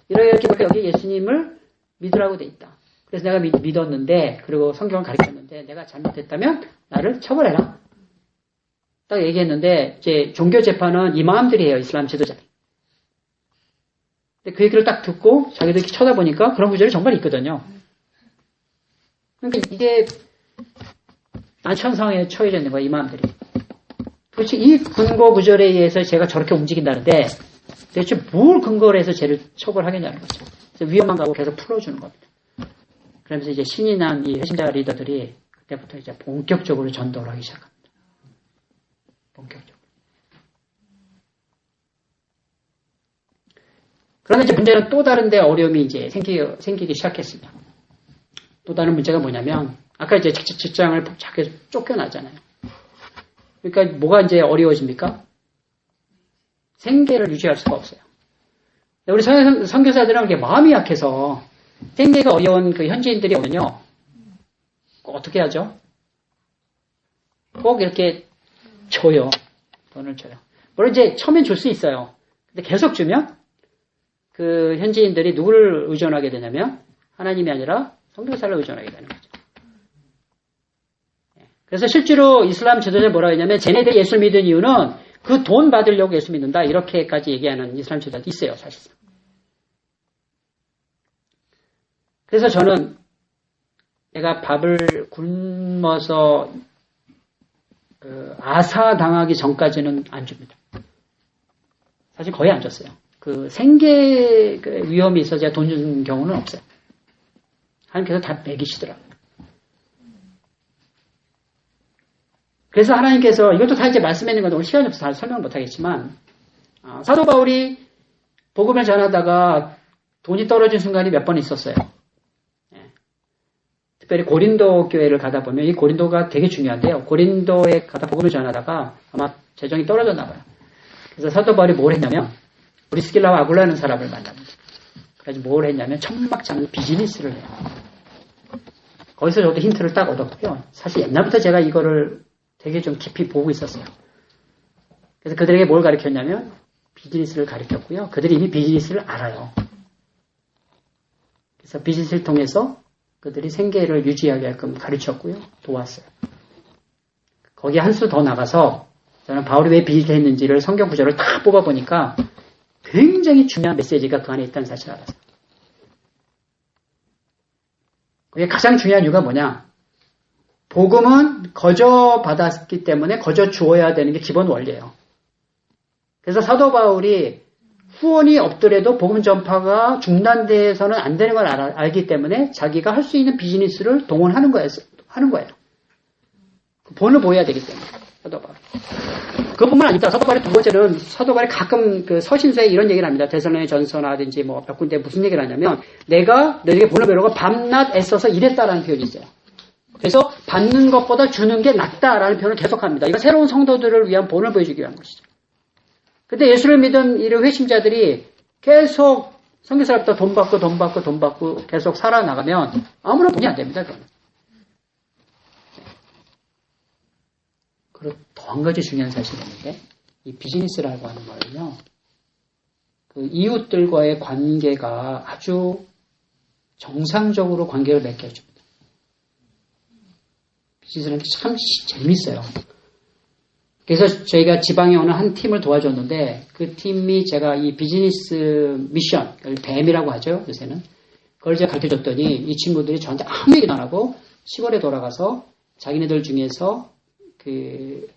이렇게 여기 예수님을 믿으라고 돼 있다. 그래서 내가 믿었는데 그리고 성경을 가르쳤는데 내가 잘못했다면 나를 처벌해라. 딱 얘기했는데 이제 종교 재판은 이마음들이 해요. 이슬람 지도자들. 근데 그 얘기를 딱 듣고 자기들이 쳐다보니까 그런 구절이 정말 있거든요. 그러니까 이게 난천상에 처해져 있는 거야, 이 마음들이. 도대체 이 근거 구절에 의해서 제가 저렇게 움직인다는데 도대체 뭘 근거로 해서 쟤를 처벌하겠냐는 거죠. 그래서 위험한 거하고 계속 풀어주는 겁니다. 그러면서 이제 신이 난 이 회심자 리더들이 그때부터 이제 본격적으로 전도를 하기 시작합니다. 본격적으로. 그런데 이제 문제는 또 다른 데 어려움이 이제 생기기 시작했습니다. 또 다른 문제가 뭐냐면, 아까 이제 직장을 자꾸 쫓겨나잖아요. 그러니까 뭐가 이제 어려워집니까? 생계를 유지할 수가 없어요. 우리 선교사들은 이렇게 마음이 약해서 생계가 어려운 그 현지인들이 오면요. 어떻게 하죠? 꼭 이렇게 줘요. 돈을 줘요. 물론 이제 처음엔 줄 수 있어요. 근데 계속 주면 그 현지인들이 누구를 의존하게 되냐면 하나님이 아니라 선교사를 의존하게 되는 거죠. 그래서 실제로 이슬람 지도자들이 뭐라고 했냐면 쟤네들이 예수 믿은 이유는 그 돈 받으려고 예수 믿는다. 이렇게까지 얘기하는 이슬람 지도자도 있어요. 사실상. 그래서 저는 내가 밥을 굶어서 아사당하기 전까지는 안 줍니다. 사실 거의 안 줬어요. 그 생계 위험이 있어서 제가 돈 주는 경우는 없어요. 하나님께서 다 먹이시더라고요. 그래서 하나님께서 이것도 다 이제 말씀해 있는 건데 오늘 시간이 없어서 다 설명 못 하겠지만 사도 바울이 복음을 전하다가 돈이 떨어진 순간이 몇 번 있었어요. 특별히 고린도 교회를 가다 보면 이 고린도가 되게 중요한데요. 고린도에 가다 복음을 전하다가 아마 재정이 떨어졌나 봐요. 그래서 사도 바울이 뭘 했냐면 브리스길라와 아굴라는 사람을 만납니다. 그래서 뭘 했냐면 천막장을 비즈니스를 해요. 거기서 저도 힌트를 딱 얻었고요. 사실 옛날부터 제가 이거를 되게 좀 깊이 보고 있었어요. 그래서 그들에게 뭘 가르쳤냐면 비즈니스를 가르쳤고요. 그들이 이미 비즈니스를 알아요. 그래서 비즈니스를 통해서 그들이 생계를 유지하게끔 가르쳤고요. 도왔어요. 거기에 한 수 더 나가서 저는 바울이 왜 비즈니스 했는지를 성경 구절을 다 뽑아보니까 굉장히 중요한 메시지가 그 안에 있다는 사실을 알았어요. 그게 가장 중요한 이유가 뭐냐? 복음은 거저 받았기 때문에 거저 주어야 되는 게 기본 원리예요. 그래서 사도 바울이 후원이 없더라도 복음 전파가 중단돼서는 안 되는 걸 알기 때문에 자기가 할 수 있는 비즈니스를 동원하는 거예요. 본을 보여야 되기 때문에 사도 바울. 그뿐만 아니라 사도 바울의 두 번째는 사도 바울이 가끔 그 서신서에 이런 얘기를 합니다. 데살로니가 전서라든지 뭐 몇 군데 무슨 얘기를 하냐면 내가 너에게 본을 배우려고 밤낮 애써서 일했다라는 표현이 있어요. 그래서 받는 것보다 주는 게 낫다라는 표현을 계속합니다. 이건 새로운 성도들을 위한 본을 보여주기 위한 것이죠. 근데 예수를 믿은 이 회심자들이 계속 선교사로부터 돈 받고 계속 살아나가면 아무런 본이 안 됩니다. 그리고 더 한 가지 중요한 사실이 있는데 이 비즈니스라고 하는 거는요. 그 이웃들과의 관계가 아주 정상적으로 관계를 맺게 해줍니다. 비즈니스라는 게 참 재밌어요. 그래서 저희가 지방에 오는 한 팀을 도와줬는데 그 팀이 제가 이 비즈니스 미션, 뱀이라고 하죠. 요새는. 그걸 제가 가르쳐줬더니 이 친구들이 저한테 아무 얘기도 안 하고 시골에 돌아가서 자기네들 중에서 그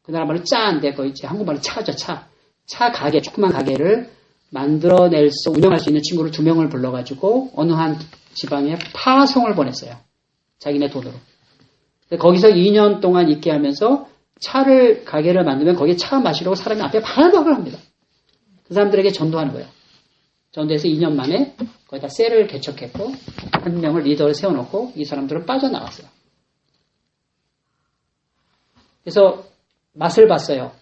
나라 말로 짜인데 거의 이제 한국말로 차죠. 차 가게, 조그만 가게를 만들어낼서 운영할 수 있는 친구를 2명을 불러가지고 어느 한 지방에 파송을 보냈어요. 자기네 돈으로. 거기서 2년 동안 있게 하면서 가게를 만들면 거기에 차 마시려고 사람이 앞에 발박을 합니다. 그 사람들에게 전도하는 거예요. 전도해서 2년 만에 거기다 셀을 개척했고, 한 명을 리더를 세워놓고 이 사람들은 빠져나갔어요. 그래서 맛을 봤어요.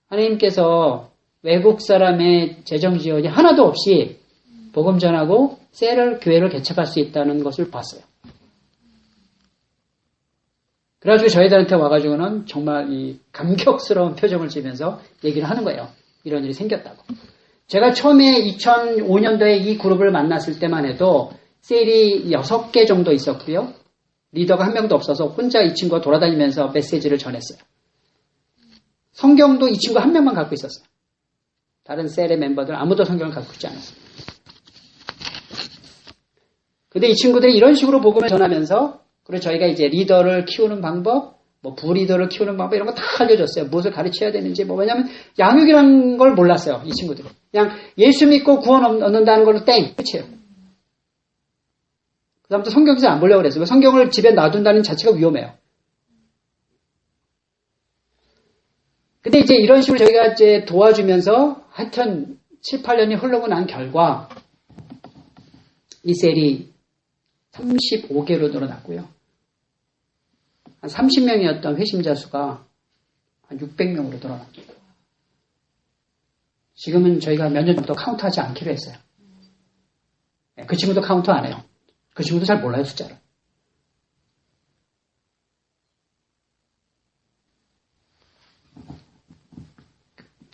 하나님께서 외국 사람의 재정 지원이 하나도 없이 복음 전하고 교회를 개척할 수 있다는 것을 봤어요. 그래가지고 저희들한테 와가지고는 정말 이 감격스러운 표정을 지으면서 얘기를 하는 거예요. 이런 일이 생겼다고. 제가 처음에 2005년도에 이 그룹을 만났을 때만 해도 셀이 6개 정도 있었고요. 리더가 한 명도 없어서 혼자 이 친구가 돌아다니면서 메시지를 전했어요. 성경도 이 친구 한 명만 갖고 있었어요. 다른 셀의 멤버들 아무도 성경을 갖고 있지 않았어요. 근데 이 친구들이 이런 식으로 복음을 전하면서 그리고 저희가 이제 리더를 키우는 방법, 부리더를 키우는 방법 이런 거 다 알려줬어요. 무엇을 가르쳐야 되는지 왜냐면 양육이라는 걸 몰랐어요. 이 친구들이. 그냥 예수 믿고 구원 얻는다는 걸로 땡 끝이에요. 그 다음부터 성경에서 안 보려고 그랬어요. 성경을 집에 놔둔다는 자체가 위험해요. 근데 이제 이런 식으로 저희가 이제 도와주면서 하여튼 7, 8년이 흐르고 난 결과 이 셀이 35개로 늘어났고요. 한 30명이었던 회심자 수가 한 600명으로 늘어납니다. 지금은 저희가 몇 년 정도 카운트하지 않기로 했어요. 그 친구도 카운트 안 해요. 그 친구도 잘 몰라요, 숫자를.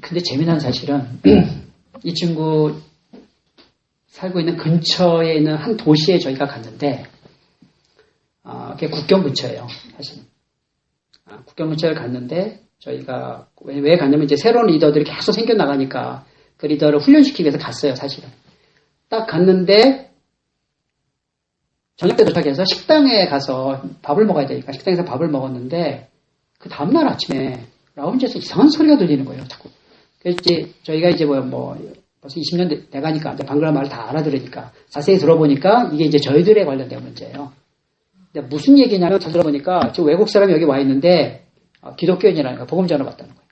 근데 재미난 사실은 이 친구 살고 있는 근처에 있는 한 도시에 저희가 갔는데 그게 국경 근처예요, 사실. 국경 근처에 갔는데 저희가 왜 갔냐면 이제 새로운 리더들이 계속 생겨나가니까 그 리더를 훈련시키기 위해서 갔어요, 사실은. 딱 갔는데 저녁 때 도착해서 식당에 가서 밥을 먹어야 되니까 식당에서 밥을 먹었는데 그 다음날 아침에 라운지에서 이상한 소리가 들리는 거예요, 자꾸. 그래서 이제 저희가 이제 벌써 20년 돼가니까 방글라 말을 다 알아들으니까 자세히 들어보니까 이게 이제 저희들에 관련된 문제예요. 근데 무슨 얘기냐면 잘 들어보니까 지금 외국 사람이 여기 와 있는데 기독교인이라니까 복음 전화 왔다는 거예요.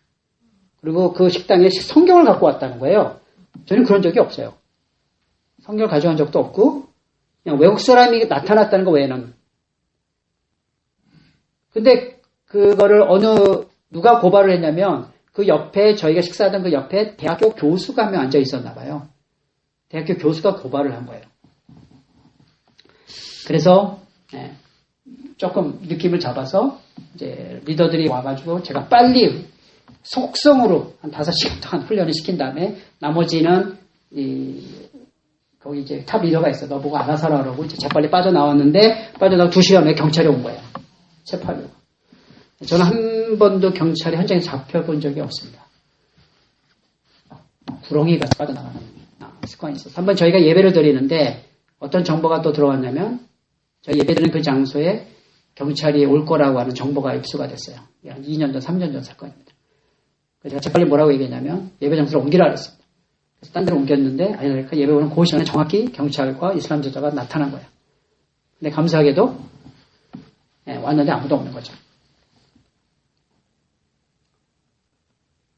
그리고 그 식당에 성경을 갖고 왔다는 거예요. 저는 그런 적이 없어요. 성경을 가져온 적도 없고 그냥 외국 사람이 나타났다는 거 외에는. 근데 그거를 누가 고발을 했냐면 그 옆에 저희가 식사하던 그 옆에 대학교 교수가 한 명 앉아 있었나 봐요. 대학교 교수가 고발을 한 거예요. 그래서 조금 느낌을 잡아서 이제 리더들이 와가지고 제가 빨리 속성으로 한 5시간 동안 훈련을 시킨 다음에 나머지는 거기 이제 탑 리더가 있어. 너 보고 알아서 하라고 이제 재빨리 빠져나왔는데 빠져나와 2시간 후에 경찰이 온 거예요. 체포하려고. 저는 한 번도 경찰이 현장에 잡혀본 적이 없습니다. 구렁이가 빠져나가는 습관이 있어서. 한번 저희가 예배를 드리는데 어떤 정보가 또 들어왔냐면 저희 예배 드리는 그 장소에 경찰이 올 거라고 하는 정보가 입수가 됐어요. 한 2년 전, 3년 전 사건입니다. 그래서 제가 재빨리 뭐라고 얘기했냐면 예배 장소를 옮기라 그랬습니다. 그래서 딴 데로 옮겼는데 그러니까 예배 오는 그 시간에 정확히 경찰과 이슬람 지도자가 나타난 거예요. 근데 감사하게도 왔는데 아무도 없는 거죠.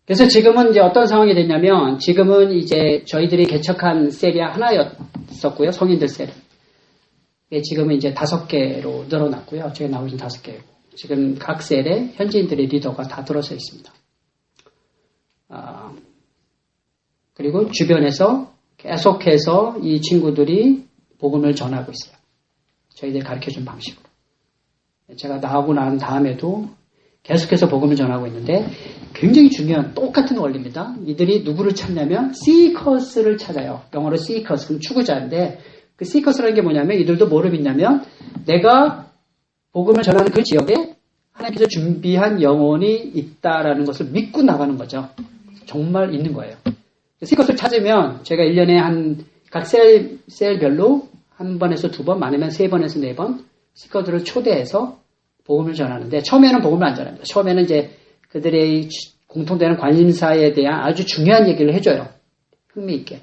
그래서 지금은 이제 어떤 상황이 됐냐면 지금은 이제 저희들이 개척한 셀이 하나였었고요. 성인들 셀. 지금은 이제 5개로 늘어났고요. 제가 나오신 5개고. 지금 각 셀에 현지인들의 리더가 다 들어서 있습니다. 그리고 주변에서 계속해서 이 친구들이 복음을 전하고 있어요. 저희들 가르쳐준 방식으로. 제가 나오고 난 다음에도 계속해서 복음을 전하고 있는데 굉장히 중요한 똑같은 원리입니다. 이들이 누구를 찾냐면 seekers를 찾아요. 영어로 seekers, 그럼 추구자인데 그 seekers라는 게 뭐냐면 이들도 뭐를 믿냐면 내가 복음을 전하는 그 지역에 하나님께서 준비한 영혼이 있다라는 것을 믿고 나가는 거죠. 정말 있는 거예요. seekers를 찾으면 제가 1년에 한 각 셀별로 1번에서 2번, 많으면 3번에서 4번 seekers를 초대해서 복음을 전하는데 처음에는 복음을 안 전합니다. 처음에는 이제 그들의 공통되는 관심사에 대한 아주 중요한 얘기를 해줘요. 흥미있게.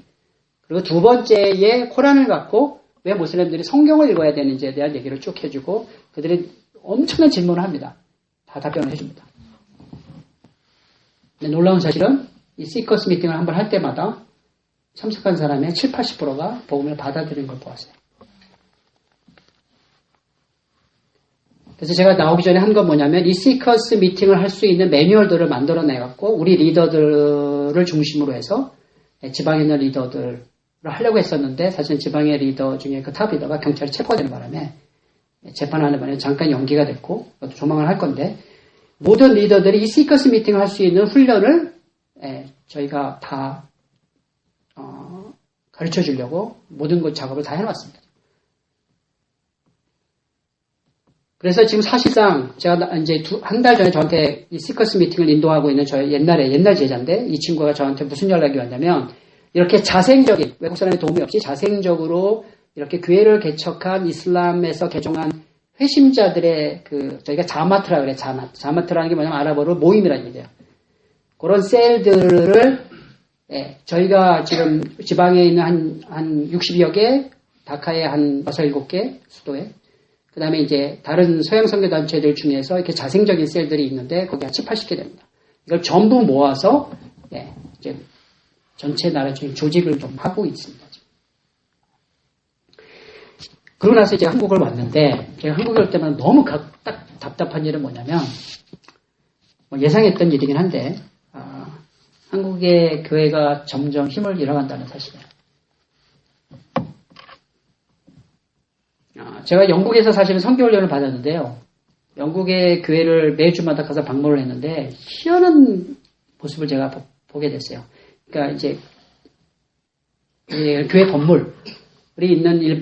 그리고 2번째에 코란을 갖고 왜 모슬렘들이 성경을 읽어야 되는지에 대한 얘기를 쭉 해주고 그들이 엄청난 질문을 합니다. 다 답변을 해줍니다. 근데 놀라운 사실은 이 시커스 미팅을 한번 할 때마다 참석한 사람의 70-80%가 복음을 받아들인 걸 보았어요. 그래서 제가 나오기 전에 한 건 뭐냐면 이 시커스 미팅을 할 수 있는 매뉴얼들을 만들어내갖고 우리 리더들을 중심으로 해서 지방에 있는 리더들을 하려고 했었는데 사실 지방의 리더 중에 그 탑 리더가 경찰에 체포되는 바람에 재판하는 바람에 잠깐 연기가 됐고 조만간 할 건데 모든 리더들이 이 시커스 미팅을 할 수 있는 훈련을 저희가 다 가르쳐 주려고 모든 것 작업을 다 해놨습니다. 그래서 지금 사실상 제가 이제 한 달 전에 저한테 이 시커스 미팅을 인도하고 있는 저의 옛날 제자인데 이 친구가 저한테 무슨 연락이 왔냐면 이렇게 자생적인 외국 사람의 도움이 없이 자생적으로 이렇게 교회를 개척한 이슬람에서 개종한 회심자들의 저희가 자마트라 그래 자마트라는 게 뭐냐면 아랍어로 모임이라는 얘기예요. 그런 셀들을 저희가 지금 지방에 있는 한 60여 개, 다카에 한 6, 7개 수도에 그 다음에 이제 다른 서양 선교 단체들 중에서 이렇게 자생적인 셀들이 있는데 거기 한 70, 80개 됩니다. 이걸 전부 모아서 이제 전체 나라 중에 조직을 좀 하고 있습니다. 그러고 나서 이제 한국을 왔는데 제가 한국에 올 때만 너무 딱 답답한 일은 뭐냐면 예상했던 일이긴 한데 한국의 교회가 점점 힘을 잃어간다는 사실이에요. 제가 영국에서 사실은 선교훈련을 받았는데요. 영국의 교회를 매주마다 가서 방문을 했는데 희한한 모습을 제가 보게 됐어요. 그러니까 이제 교회 건물이 있는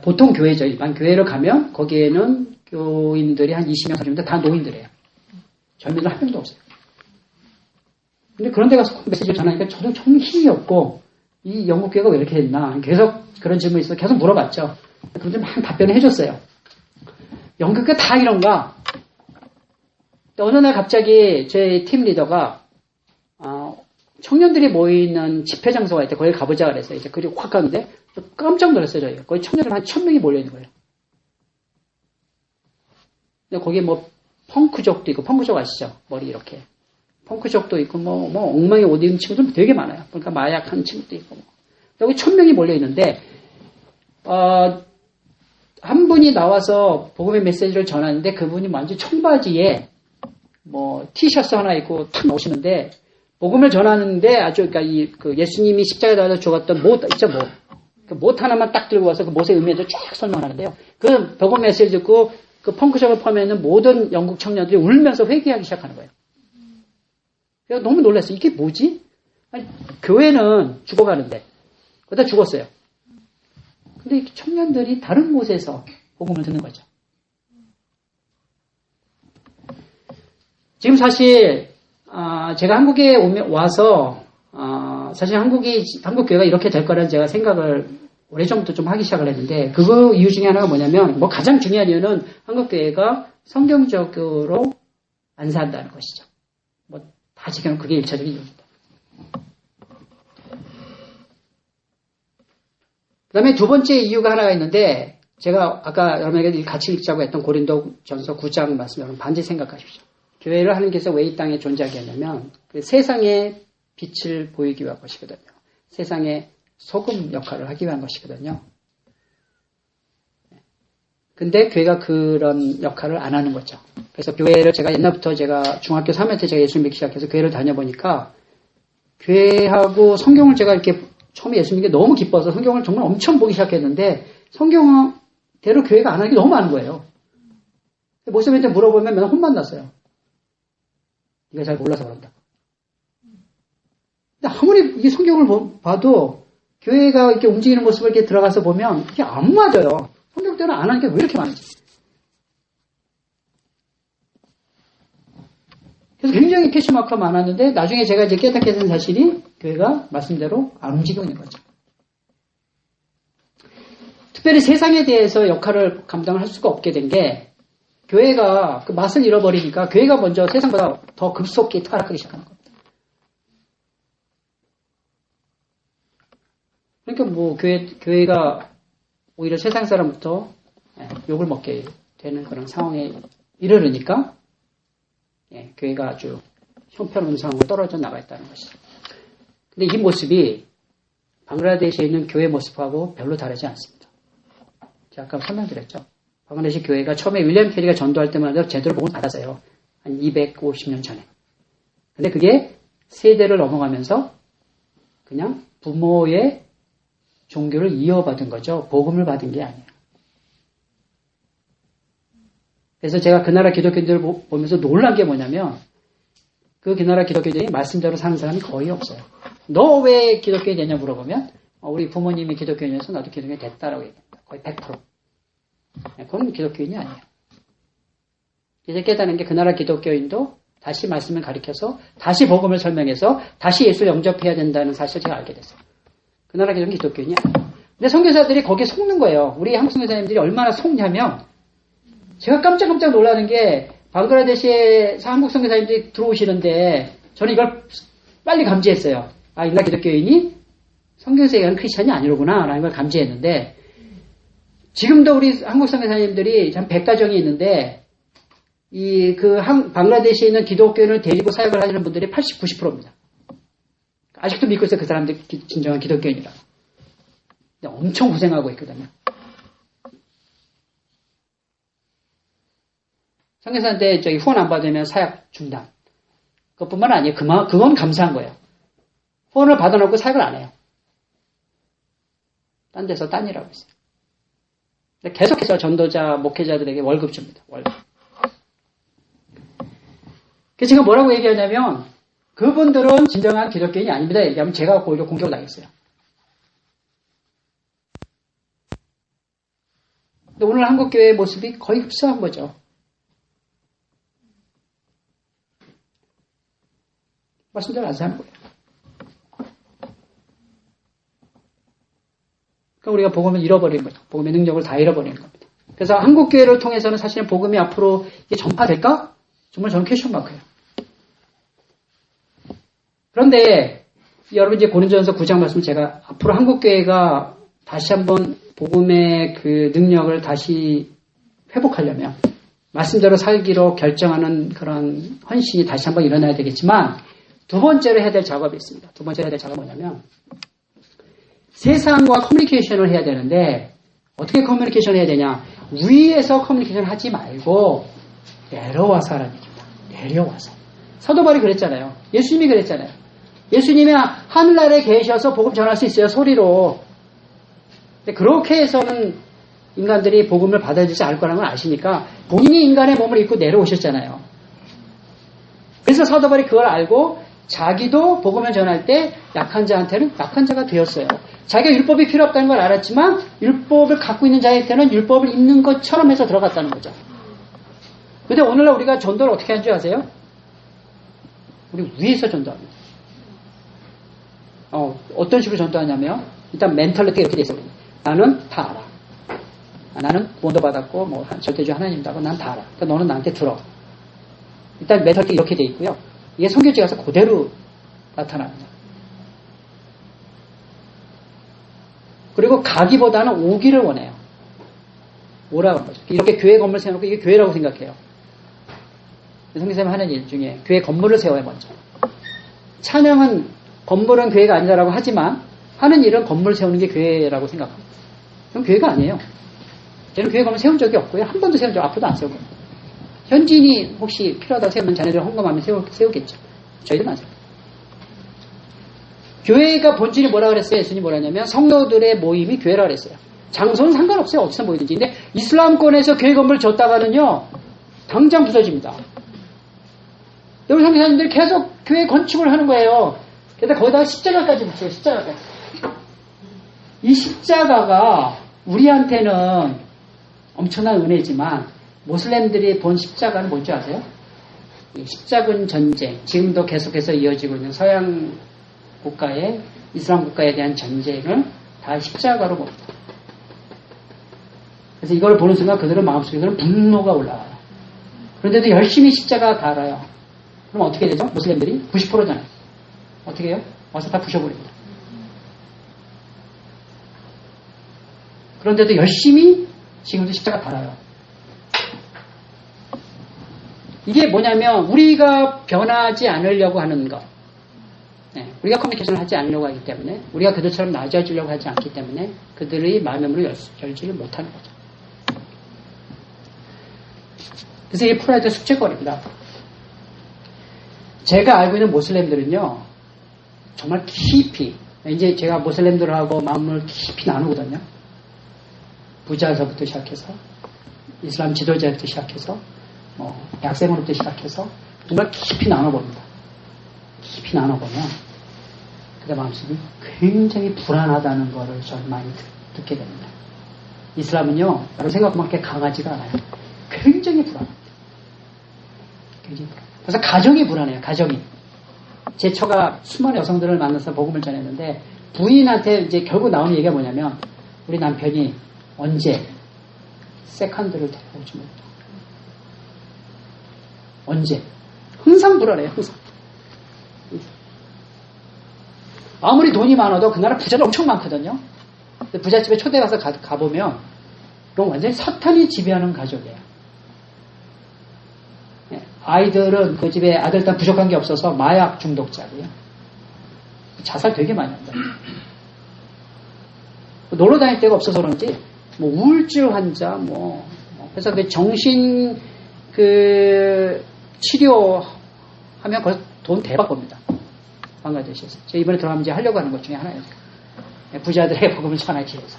보통 교회죠. 일반 교회를 가면 거기에는 교인들이 한 20명, 30명 다 노인들이에요. 젊은이들 한 명도 없어요. 근데 그런 데 가서 메시지를 전하니까 저도 정말 힘이 없고 이 영국 교회가 왜 이렇게 됐나 계속 그런 질문이 있어서 계속 물어봤죠. 그런데 막 답변을 해줬어요. 영국 교회가 다 이런가? 어느 날 갑자기 제 팀 리더가 청년들이 모이는 집회 장소가 있대. 거기 가보자 그래서 이제 그리고 확 가는데 깜짝 놀랐어요. 저희가 거기 청년들 한 1000명이 몰려 있는 거예요. 근데 거기에 뭐 펑크족도 있고 펑크족 아시죠? 머리 이렇게 펑크족도 있고 뭐 엉망이 옷 입은 친구들 되게 많아요. 그러니까 마약한 친구도 있고 여기 1000명이 몰려 있는데 한 분이 나와서 복음의 메시지를 전하는데 그분이 완전 청바지에 뭐 티셔츠 하나 입고 탁 나오시는데 복음을 전하는데 아주 그러니까 예수님이 십자가에 달려 죽었던 못 있죠 못. 그 못 하나만 딱 들고 와서 그 못의 의미를 쫙 설명하는데요. 그 복음 메시지 듣고 그 펑크숍을 포함해는 모든 영국 청년들이 울면서 회개하기 시작하는 거예요. 그래서 너무 놀랐어요. 이게 뭐지? 아니, 교회는 죽어가는데 그러다 죽었어요. 근데 청년들이 다른 곳에서 복음을 듣는 거죠. 지금 사실 제가 한국에 와서 사실 한국 교회가 이렇게 될 거라는 제가 생각을 오래전부터 좀 하기 시작을 했는데 그 이유 중에 하나가 뭐냐면 가장 중요한 이유는 한국 교회가 성경적으로 안 산다는 것이죠. 다 지금 그게 1차적인 이유입니다. 그 다음에 두 번째 이유가 하나가 있는데 제가 아까 여러분에게 같이 읽자고 했던 고린도전서 9장 말씀 여러분 반드시 생각하십시오. 교회를 하나님께서 왜 이 땅에 존재하게 하냐면 그 세상에 빛을 보이기 위한 것이거든요. 세상에 소금 역할을 하기 위한 것이거든요. 근데 교회가 그런 역할을 안 하는 거죠. 그래서 교회를 제가 옛날부터 제가 중학교 3학년 때 제가 예수 믿기 시작해서 교회를 다녀보니까 교회하고 성경을 제가 이렇게 처음에 예수 믿는 게 너무 기뻐서 성경을 정말 엄청 보기 시작했는데 성경대로 교회가 안 하는 게 너무 많은 거예요. 목사님한테 물어보면 맨날 혼만 났어요. 네가 잘 몰라서 그런다. 근데 아무리 이 성경을 봐도 교회가 이렇게 움직이는 모습을 이렇게 들어가서 보면 이게 안 맞아요. 성경대로 안 하는 게 왜 이렇게 많은지. 그래서 굉장히 캐치마크가 많았는데 나중에 제가 이제 깨닫게 된 사실이 교회가 말씀대로 안 움직이고 있는 거죠. 특별히 세상에 대해서 역할을 감당을 할 수가 없게 된 게 교회가 그 맛을 잃어버리니까 교회가 먼저 세상보다 더 급속히 타락하기 시작하는 겁니다. 그러니까 뭐 교회가 오히려 세상 사람부터 욕을 먹게 되는 그런 상황에 이르르니까 교회가 아주 형편없는 상황으로 떨어져 나가 있다는 것이죠. 근데 이 모습이 방글라데시에 있는 교회 모습하고 별로 다르지 않습니다. 제가 아까 설명드렸죠. 방글라데시 교회가 처음에 윌리엄 캐리가 전도할 때만 해도 제대로 복음을 받았어요. 한 250년 전에. 근데 그게 세대를 넘어가면서 그냥 부모의 종교를 이어받은 거죠. 복음을 받은 게 아니에요. 그래서 제가 그 나라 기독교인들을 보면서 놀란 게 뭐냐면 그 나라 기독교인들이 말씀대로 사는 사람이 거의 없어요. 너 왜 기독교인 되냐 물어보면 우리 부모님이 기독교인이어서 나도 기독교인 됐다라고 얘기합니다. 거의 100%. 그건 기독교인이 아니에요. 이제 깨닫는 게 그 나라 기독교인도 다시 말씀을 가리켜서 다시 복음을 설명해서 다시 예수를 영접해야 된다는 사실을 제가 알게 됐어요. 그 나라 기독교인이 아니에요. 근데 선교사들이 거기에 속는 거예요. 우리 한국 선교사님들이 얼마나 속냐면 제가 깜짝깜짝 놀라는 게 방글라데시에서 한국 선교사님들이 들어오시는데 저는 이걸 빨리 감지했어요. 아, 이 나라 기독교인이 선교사에 의한 크리스천이 아니로구나 라는 걸 감지했는데 지금도 우리 한국 선교사님들이 한 100가정이 있는데 방글라데시에 있는 기독교인을 데리고 사역을 하시는 분들이 80, 90%입니다. 아직도 믿고 있어요. 그 사람들 진정한 기독교인이라. 엄청 고생하고 있거든요. 선교사한테 후원 안 받으면 사역 중단. 그것뿐만 아니에요. 그건 감사한 거예요. 후원을 받아놓고 사역을 안 해요. 딴 데서 딴 일하고 있어요. 계속해서 전도자, 목회자들에게 월급 줍니다. 월급. 그래서 제가 뭐라고 얘기하냐면 그분들은 진정한 기독교인이 아닙니다. 얘기하면 제가 오히려 공격을 당했어요. 근데 오늘 한국교회의 모습이 거의 흡사한 거죠. 말씀대로 안 사는 거예요. 그러니까 우리가 복음을 잃어버리는 거죠. 복음의 능력을 다 잃어버리는 겁니다. 그래서 한국교회를 통해서는 사실은 복음이 앞으로 이게 전파될까? 정말 저는 퀘스천 마크예요. 그런데 여러분 이제 고린도전서 9장 말씀 제가 앞으로 한국교회가 다시 한번 복음의 그 능력을 다시 회복하려면 말씀대로 살기로 결정하는 그런 헌신이 다시 한번 일어나야 되겠지만 두 번째로 해야 될 작업이 있습니다. 두 번째로 해야 될 작업은 뭐냐면 세상과 커뮤니케이션을 해야 되는데 어떻게 커뮤니케이션을 해야 되냐? 위에서 커뮤니케이션을 하지 말고 내려와서 하라는 얘기입니다. 내려와서. 사도 바울이 그랬잖아요. 예수님이 그랬잖아요. 예수님이 하늘나라에 계셔서 복음 전할 수 있어요. 소리로. 근데 그렇게 해서는 인간들이 복음을 받아들이지 않을 거라는 걸 아시니까 본인이 인간의 몸을 입고 내려오셨잖아요. 그래서 사도 바울이 그걸 알고 자기도 복음을 전할 때 약한 자한테는 약한 자가 되었어요. 자기가 율법이 필요 없다는 걸 알았지만 율법을 갖고 있는 자한테는 율법을 입는 것처럼 해서 들어갔다는 거죠. 근데 오늘날 우리가 전도를 어떻게 하는 줄 아세요? 우리 위에서 전도합니다. 어떤 식으로 전도하냐면 일단 멘탈리티가 이렇게 돼 있어요. 나는 다 알아. 나는 구원도 받았고 뭐 절대주 하나님도 하고 난 다 알아. 그러니까 너는 나한테 들어. 일단 멘탈리티 이렇게 돼 있고요. 이게 성경에 가서 그대로 나타납니다. 그리고 가기보다는 오기를 원해요. 오라고 하는 거죠. 이렇게 교회 건물 세워놓고 이게 교회라고 생각해요. 성경쌤이 하는 일 중에 교회 건물을 세워요 먼저. 찬양은 건물은 교회가 아니다라고 하지만 하는 일은 건물 세우는 게 교회라고 생각합니다. 그럼 교회가 아니에요. 저는 교회 가면 세운 적이 없고요. 한 번도 세운 적 앞으로도 안 세우고. 현지인이 혹시 필요하다고 세우면 자네들 헌금하면 세우겠죠. 저희도 안 세워요. 교회가 본질이 뭐라 그랬어요? 예수님이 뭐라 했냐면 성도들의 모임이 교회라 그랬어요. 장소는 상관없어요. 어디서 모이든지. 근데 이슬람권에서 교회 건물 졌다가는요. 당장 부서집니다. 여기 선교사님들이 계속 교회 건축을 하는 거예요. 그래서 거기다가 십자가까지 붙여요. 십자가까지. 이 십자가가 우리한테는 엄청난 은혜지만 모슬렘들이 본 십자가는 뭔지 아세요? 이 십자군 전쟁, 지금도 계속해서 이어지고 있는 서양 국가의 이슬람 국가에 대한 전쟁을 다 십자가로 봅니다. 그래서 이걸 보는 순간 그들은 마음속에서는 분노가 올라와요. 그런데도 열심히 십자가 달아요. 그럼 어떻게 되죠? 모슬렘들이 90%잖아요. 어떻게 해요? 와서 다 부셔버립니다. 그런데도 열심히 지금도 십자가 달아요. 이게 뭐냐면 우리가 변하지 않으려고 하는 것. 우리가 커뮤니케이션을 하지 않으려고 하기 때문에 우리가 그들처럼 나아지려고 하지 않기 때문에 그들의 마음의 문을 열지를 못하는 거죠. 그래서 이게 풀어야 될 숙제거리입니다. 제가 알고 있는 모슬렘들은요. 정말 깊이 이제 제가 모슬렘들하고 마음을 깊이 나누거든요. 부자서부터 시작해서 이슬람 지도자부터 시작해서 약세문부터 시작해서 정말 깊이 나눠봅니다. 깊이 나눠보면 그들 마음속이 굉장히 불안하다는 것을 저는 많이 듣게 됩니다. 이슬람은요, 여러분 생각만큼 강하지가 않아요. 굉장히 불안합니다. 굉장히 불안. 그래서 가정이 불안해요. 가정이. 제 처가 수많은 여성들을 만나서 복음을 전했는데 부인한테 이제 결국 나오는 얘기가 뭐냐면 우리 남편이 언제 세컨드를 데려오지 못해. 언제? 항상 불안해요. 항상. 아무리 돈이 많아도 그 나라 부자들 엄청 많거든요. 근데 부잣집에 초대가서 가보면 그건 완전히 사탄이 지배하는 가족이에요. 아이들은 그 집에 아들, 딸 부족한 게 없어서 마약 중독자고요. 자살 되게 많이 한다. 놀러 다닐 데가 없어서 그런지 뭐 우울증 환자 그래서 그 정신 치료하면 거기서 돈 대박 법니다. 방글라데시에서. 제가 이번에 들어가면 이제 하려고 하는 것 중에 하나예요. 부자들의 복음을 전하기 위해서.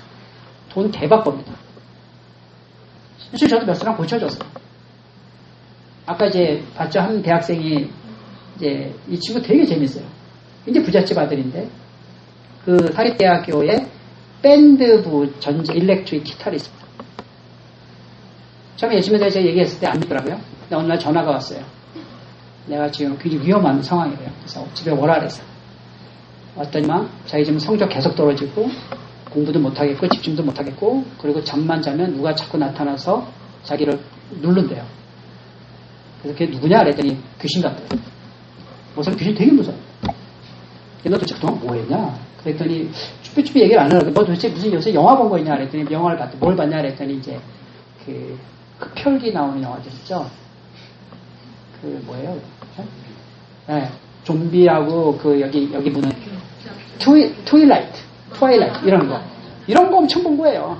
돈 대박 법니다. 사실 저도 몇 사람 고쳐줬어요. 아까 이제 봤죠? 한 대학생이 이제 이 친구 되게 재밌어요. 이제 부잣집 아들인데 그 사립대학교에 밴드부 전제 일렉트릭 기타리스트. 처음에 예수님에 대해서 얘기했을 때 안 믿더라고요. 근데 어느 날 전화가 왔어요. 내가 지금 굉장히 위험한 상황이래요. 그래서 집에 오라 그랬어. 왔더니만 자기 지금 성적 계속 떨어지고 공부도 못하겠고 집중도 못하겠고 그리고 잠만 자면 누가 자꾸 나타나서 자기를 누른대요. 그래서 그게 누구냐 그랬더니 귀신 같대요. 무슨 귀신 되게 무서워. 너 도대체 그동안 뭐 했냐? 그랬더니 쭈삐쭈삐 얘기를 안 하더라고요. 너 도대체 무슨 요새 영화 본 거 있냐 그랬더니 영화를 봤대. 뭘 봤냐 그랬더니 이제 그 흡혈귀 나오는 영화들 있죠? 그 뭐예요? 네, 좀비하고 그 여기 보는 트와일라이트 이런 거 엄청 본 거예요.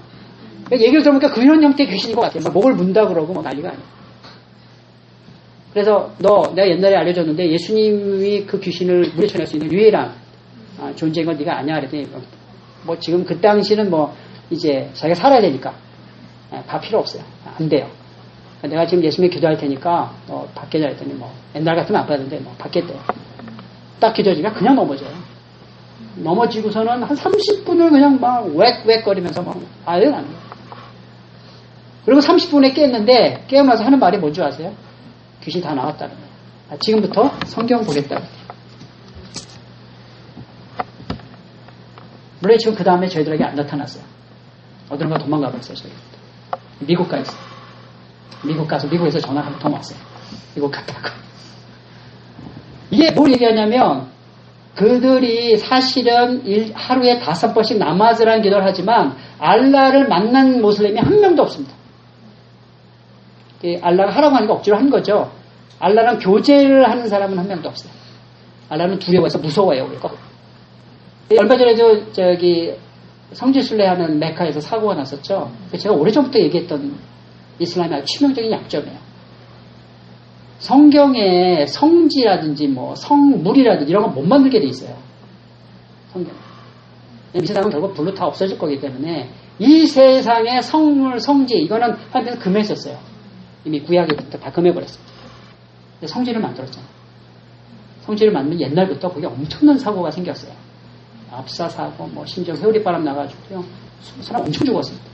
얘기를 들어보니까 그런 형태의 귀신인 것 같아요. 목을 문다 그러고 뭐 난리가 아니에요. 그래서 내가 옛날에 알려줬는데 예수님이 그 귀신을 물리쳐낼 수 있는 유일한 존재인 건 네가 아냐 그랬더니 뭐 지금 그 당시는 뭐 이제 자기가 살아야 되니까 다 필요 없어요. 안 돼요. 내가 지금 예수님이 기도할 테니까 받겠냐 했더니 뭐 옛날 같으면 안 받는데 뭐 받겠대요. 딱 기도하니까 그냥 넘어져요. 넘어지고서는 한 30분을 그냥 막 웩웩거리면서 막 아유 안 돼요. 그리고 30분에 깼는데 깨어나서 하는 말이 뭔지 아세요? 귀신 다 나왔다는 거예요. 지금부터 성경 보겠다. 물론 지금 그 다음에 저희들에게 안 나타났어요. 어디론가 도망가 버렸어요. 저희들. 미국 가 있어요. 미국 가서 미국에서 전화 한 통 왔어요. 미국 갔다고. 이게 뭘 얘기하냐면 그들이 사실은 하루에 5번씩 나마즈라는 기도를 하지만 알라를 만난 모슬렘이 한 명도 없습니다. 알라가 하라고 하니까 억지로 한 거죠. 알라랑 교제를 하는 사람은 한 명도 없어요. 알라는 두려워해서 무서워요. 그리고 얼마 전에도 성지순례하는 메카에서 사고가 났었죠. 제가 오래전부터 얘기했던 이슬람의 아주 치명적인 약점이에요. 성경에 성지라든지 뭐 성물이라든지 이런 거 못 만들게 돼 있어요. 성경. 이 세상은 결국 불로 다 없어질 거기 때문에 이 세상의 성물, 성지 이거는 한때는 금했었어요. 이미 구약에부터 다 금해버렸습니다. 근데 성지를 만들었잖아요. 성지를 만들면 옛날부터 거기 엄청난 사고가 생겼어요. 압사 사고, 뭐 심지어 회오리바람 나가지고요. 사람 엄청 죽었습니다.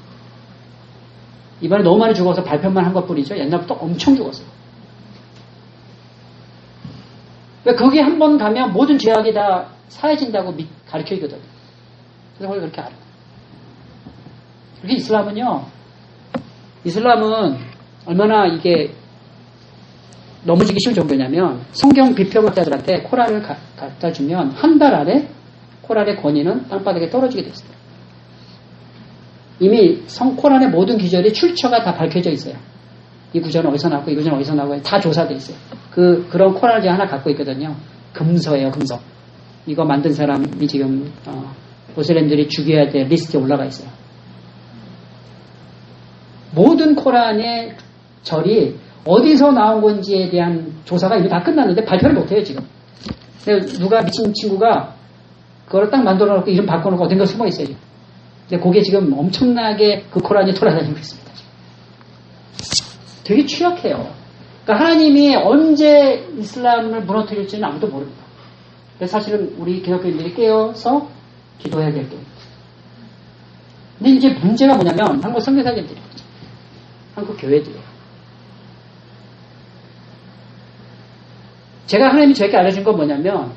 이번에 너무 많이 죽어서 발표만 한 것뿐이죠. 옛날부터 엄청 죽었어요. 왜 거기 한 번 가면 모든 죄악이 다 사해진다고 가르쳐주거든요. 그래서 거기 그렇게 알아요. 그렇게 이슬람은 얼마나 이게 넘어지기 쉬운 정도냐면 성경 비평학자들한테 코란을 갖다 주면 한 달 안에 코란의 권위는 땅바닥에 떨어지게 돼 있어요. 이미 코란의 모든 기절이 출처가 다 밝혀져 있어요. 이 구절은 어디서 나왔고 이 구절은 어디서 나왔고 다 조사돼 있어요. 그런 코란을 제가 하나 갖고 있거든요. 금서예요, 금서. 이거 만든 사람이 지금 모슬렘들이 죽여야 될 리스트에 올라가 있어요. 모든 코란의 절이 어디서 나온 건지에 대한 조사가 이미 다 끝났는데 발표를 못해요, 지금. 누가 미친 친구가 그걸 딱 만들어 놓고 이름 바꿔놓고 어딘가 숨어 있어요, 지금. 근데 그게 지금 엄청나게 그 코란이 돌아다니고 있습니다. 되게 취약해요. 그러니까 하나님이 언제 이슬람을 무너뜨릴지는 아무도 모릅니다. 그래서 사실은 우리 기독교인들이 깨어서 기도해야 될 때입니다. 근데 이제 문제가 뭐냐면 한국 선교사님들이 한국 교회들이에요. 제가 하나님이 저에게 알려준 건 뭐냐면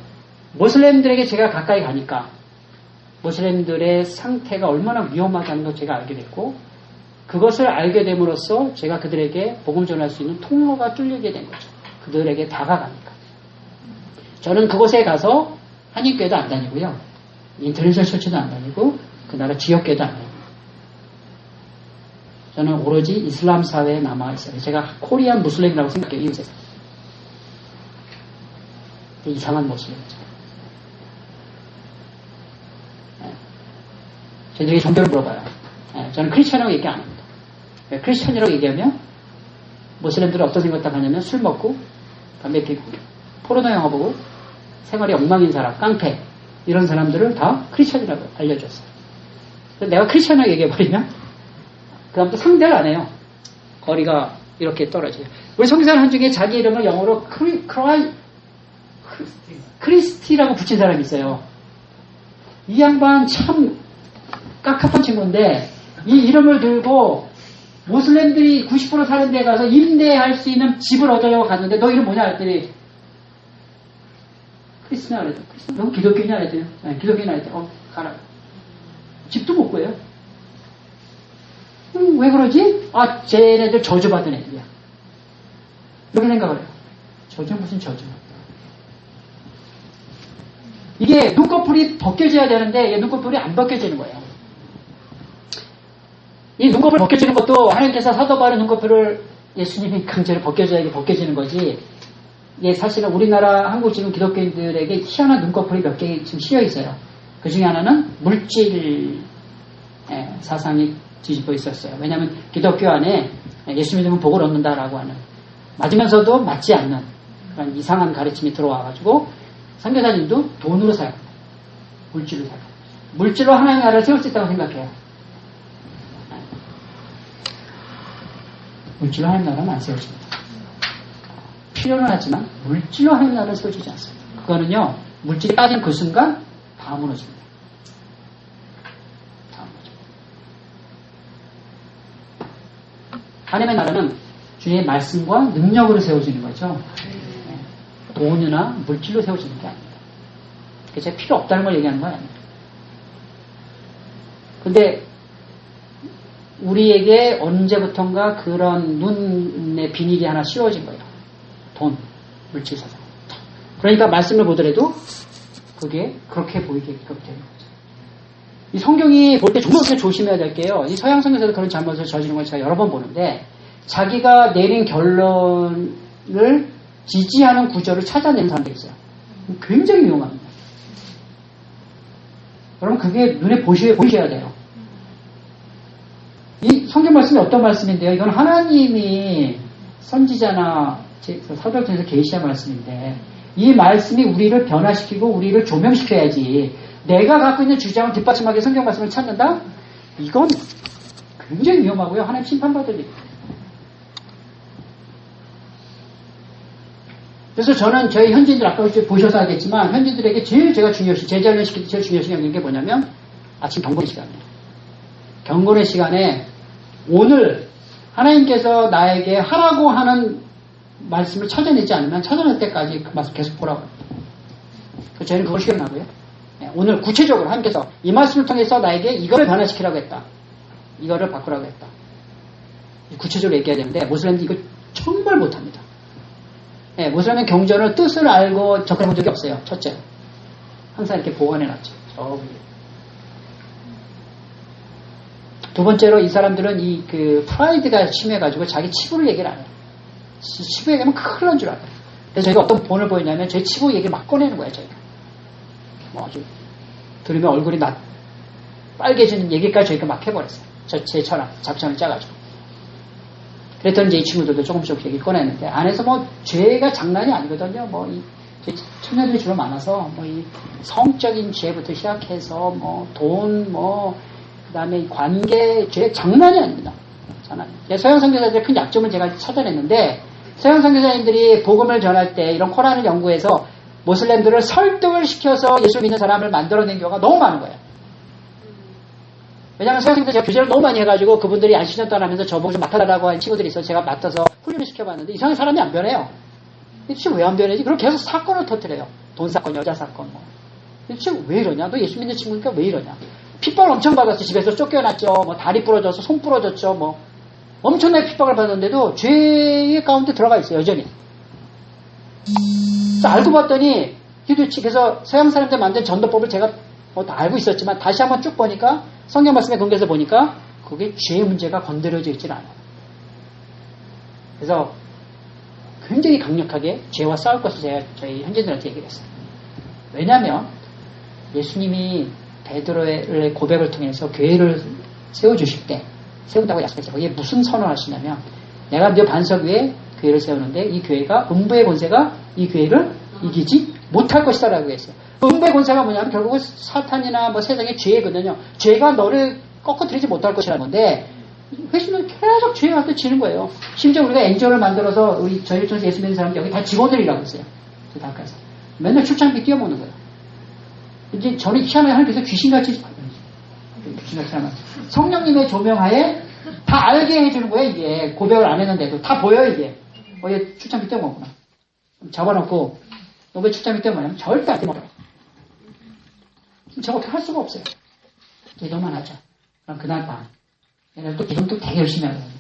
모슬렘들에게 제가 가까이 가니까 모슬렘들의 상태가 얼마나 위험하다는 걸 제가 알게 됐고 그것을 알게 됨으로써 제가 그들에게 복음 전할 수 있는 통로가 뚫리게 된 거죠. 그들에게 다가가니까. 저는 그곳에 가서 한인교회도 안 다니고요. 인터내셔널 처치도 안 다니고 그 나라 지역교회도 안 다니고 저는 오로지 이슬람 사회에 남아있어요. 제가 코리안 무슬림이라고 생각해요. 이웃에서. 이상한 모습이죠. 저희들이 종교를 물어봐요. 저는 크리스천이라고 얘기 안 합니다. 크리스천이라고 얘기하면 모슬렘들은 어떤 생각 하냐면 술 먹고 담배 피고 포르노 영화 보고 생활이 엉망인 사람, 깡패 이런 사람들을 다 크리스천이라고 알려줬어요. 그래서 내가 크리스천이라고 얘기해버리면 그 다음부터 상대를 안 해요. 거리가 이렇게 떨어져요. 우리 성교사님 한 중에 자기 이름을 영어로 크리스티라고 붙인 사람이 있어요. 이 양반 참 깝깝한 친구인데 이 이름을 들고 모슬렘들이 90% 사는 데 가서 임대할 수 있는 집을 얻으려고 갔는데 너 이름 뭐냐 했더니 크리스나 그랬더니 너 기독교냐 그랬더니 기독교냐 그랬더니 가라. 집도 못 구해요. 왜 그러지? 쟤네들 저주받은 애들이야. 이렇게 생각을 해요. 저주 무슨 저주? 이게 눈꺼풀이 벗겨져야 되는데 눈꺼풀이 안 벗겨지는 거예요. 이 눈꺼풀 벗겨지는 것도 하나님께서 사도 바울의 눈꺼풀을 예수님이 강제로 벗겨줘야 벗겨지는 거지. 이게 사실은 우리나라 한국 지금 기독교인들에게 희한한 눈꺼풀이 몇 개 지금 씌여 있어요. 그 중에 하나는 물질 사상이 뒤집어 있었어요. 왜냐하면 기독교 안에 예수 믿으면 복을 얻는다라고 하는 맞으면서도 맞지 않는 그런 이상한 가르침이 들어와가지고 선교사님도 돈으로 사용합니다. 물질로 사용합니다. 물질로 하나님의 나라를 세울 수 있다고 생각해요. 물질로 하나님의 나라는 안 세워집니다. 필요는 하지만 물질로 하나님의 나라를 세워지지 않습니다. 그거는요 물질이 빠진 그 순간 다 무너집니다. 하나님의 나라는 주님의 말씀과 능력으로 세워지는 거죠. 돈이나 물질로 세워지는 게 아닙니다. 그게 제가 필요 없다는 걸 얘기하는 건 아닙니다. 근데 우리에게 언제부턴가 그런 눈에 비닐이 하나 씌워진 거예요. 돈, 물질 사상. 그러니까 말씀을 보더라도 그게 그렇게 보이게끔 되는 거죠. 이 성경이 볼 때 정말 조심해야 될 게요. 이 서양 성경에서도 그런 잘못을 저지르는 걸 제가 여러 번 보는데 자기가 내린 결론을 지지하는 구절을 찾아내는 사람들이 있어요. 굉장히 위험합니다. 여러분 그게 눈에 보이셔야 돼요. 이 성경 말씀이 어떤 말씀인데요? 이건 하나님이 선지자나 사도를 통해서 계시한 말씀인데 이 말씀이 우리를 변화시키고 우리를 조명시켜야지 내가 갖고 있는 주장을 뒷받침하게 성경 말씀을 찾는다? 이건 굉장히 위험하고요. 하나님 심판받을 일입니다. 그래서 저는 저희 현지인들 아까 보셔서 알겠지만 현지인들에게 제일 제가 중요시 제자훈련 시킬 때 제일 중요시 여기는 게 뭐냐면 아침 경건의 시간이에요. 경건의 시간에 오늘 하나님께서 나에게 하라고 하는 말씀을 찾아내지 않으면 찾아낼 때까지 그 말씀 계속 보라고 합니다. 저희는 그걸 실현하고요. 오늘 구체적으로 하나님께서 이 말씀을 통해서 나에게 이거를 변화시키라고 했다. 이거를 바꾸라고 했다. 구체적으로 얘기해야 되는데 모슬렘도 이거 정말 못합니다. 모슬렘은 경전을 뜻을 알고 접근해 본 적이 없어요. 첫째. 항상 이렇게 보관해놨죠. 저 위에. 두 번째로 이 사람들은 그 프라이드가 심해가지고 자기 치부를 얘기를 안 해요. 치부 얘기하면 큰일 난 줄 알아요. 그래서 저희가 어떤 본을 보이냐면 저희 치부 얘기를 막 꺼내는 거예요, 저희가. 뭐 아주 들으면 얼굴이 빨개지는 얘기까지 저희가 막 해버렸어요. 제 철학, 작전을 짜가지고. 그랬더니 이제 이 친구들도 조금씩 얘기를 꺼냈는데 안에서 뭐 죄가 장난이 아니거든요. 저희 청년들이 주로 많아서 이 성적인 죄부터 시작해서 돈 그다음에 관계 죄 장난이 아닙니다. 서양 선교사들의 큰 약점을 제가 찾아냈는데 서양 선교사님들이 복음을 전할 때 이런 코란을 연구해서 모슬렘들을 설득을 시켜서 예수 믿는 사람을 만들어낸 경우가 너무 많은 거예요. 왜냐하면 서양 선교사 제가 규제를 너무 많이 해가지고 그분들이 안식년 하면서 저보고 좀 맡아달라고 하는 친구들이 있어서 제가 맡아서 훈련을 시켜봤는데 이상한 사람이 안 변해요. 도대체 왜 안 변하지? 그럼 계속 사건을 터뜨려요. 돈 사건, 여자 사건 도대체 왜 이러냐? 너 예수 믿는 친구니까 왜 이러냐? 핍박을 엄청 받았어. 집에서 쫓겨났죠. 다리 부러졌어. 손 부러졌죠. 엄청나게 핍박을 받았는데도 죄의 가운데 들어가 있어요. 여전히. 그래서 알고 봤더니 그래서 서양 사람들 만든 전도법을 제가 다 알고 있었지만 다시 한번 쭉 보니까 성경 말씀에 근거해서 보니까 그게 죄의 문제가 건드려져 있질 않아요. 그래서 굉장히 강력하게 죄와 싸울 것을 제가 저희 현지인들한테 얘기를 했어요. 왜냐하면 예수님이 베드로의 고백을 통해서 교회를 세워주실 때 세운다고 약속했어요. 거기에 무슨 선언을 하시냐면 내가 네 반석 위에 교회를 세우는데 이 교회가 음부의 권세가 이 교회를 이기지 못할 것이다 라고 했어요. 음부의 권세가 뭐냐면 결국은 사탄이나 세상의 죄거든요. 죄가 너를 꺾어뜨리지 못할 것이라는 건데 회심은 계속 죄한테 지는 거예요. 심지어 우리가 엔젤을 만들어서 저희 통해서 예수 믿는 사람들 여기 다 직원들이라고 했어요. 저 닭가서 맨날 출장비 뛰어먹는 거예요. 이제 저는 희한하게 하나님께서 귀신같이 하나 성령님의 조명하에 다 알게 해주는 거예요. 이게 고백을 안 했는데도 다 보여 이게. 얘 출장비 뛰어먹구나. 잡아놓고 너 왜 출장비 뛰어먹냐면 절대 안 뛰어먹어요. 저거 할 수가 없어요. 기도만 하자. 그럼 그날 밤 얘네들 또 기도도 되게 열심히 하거든요.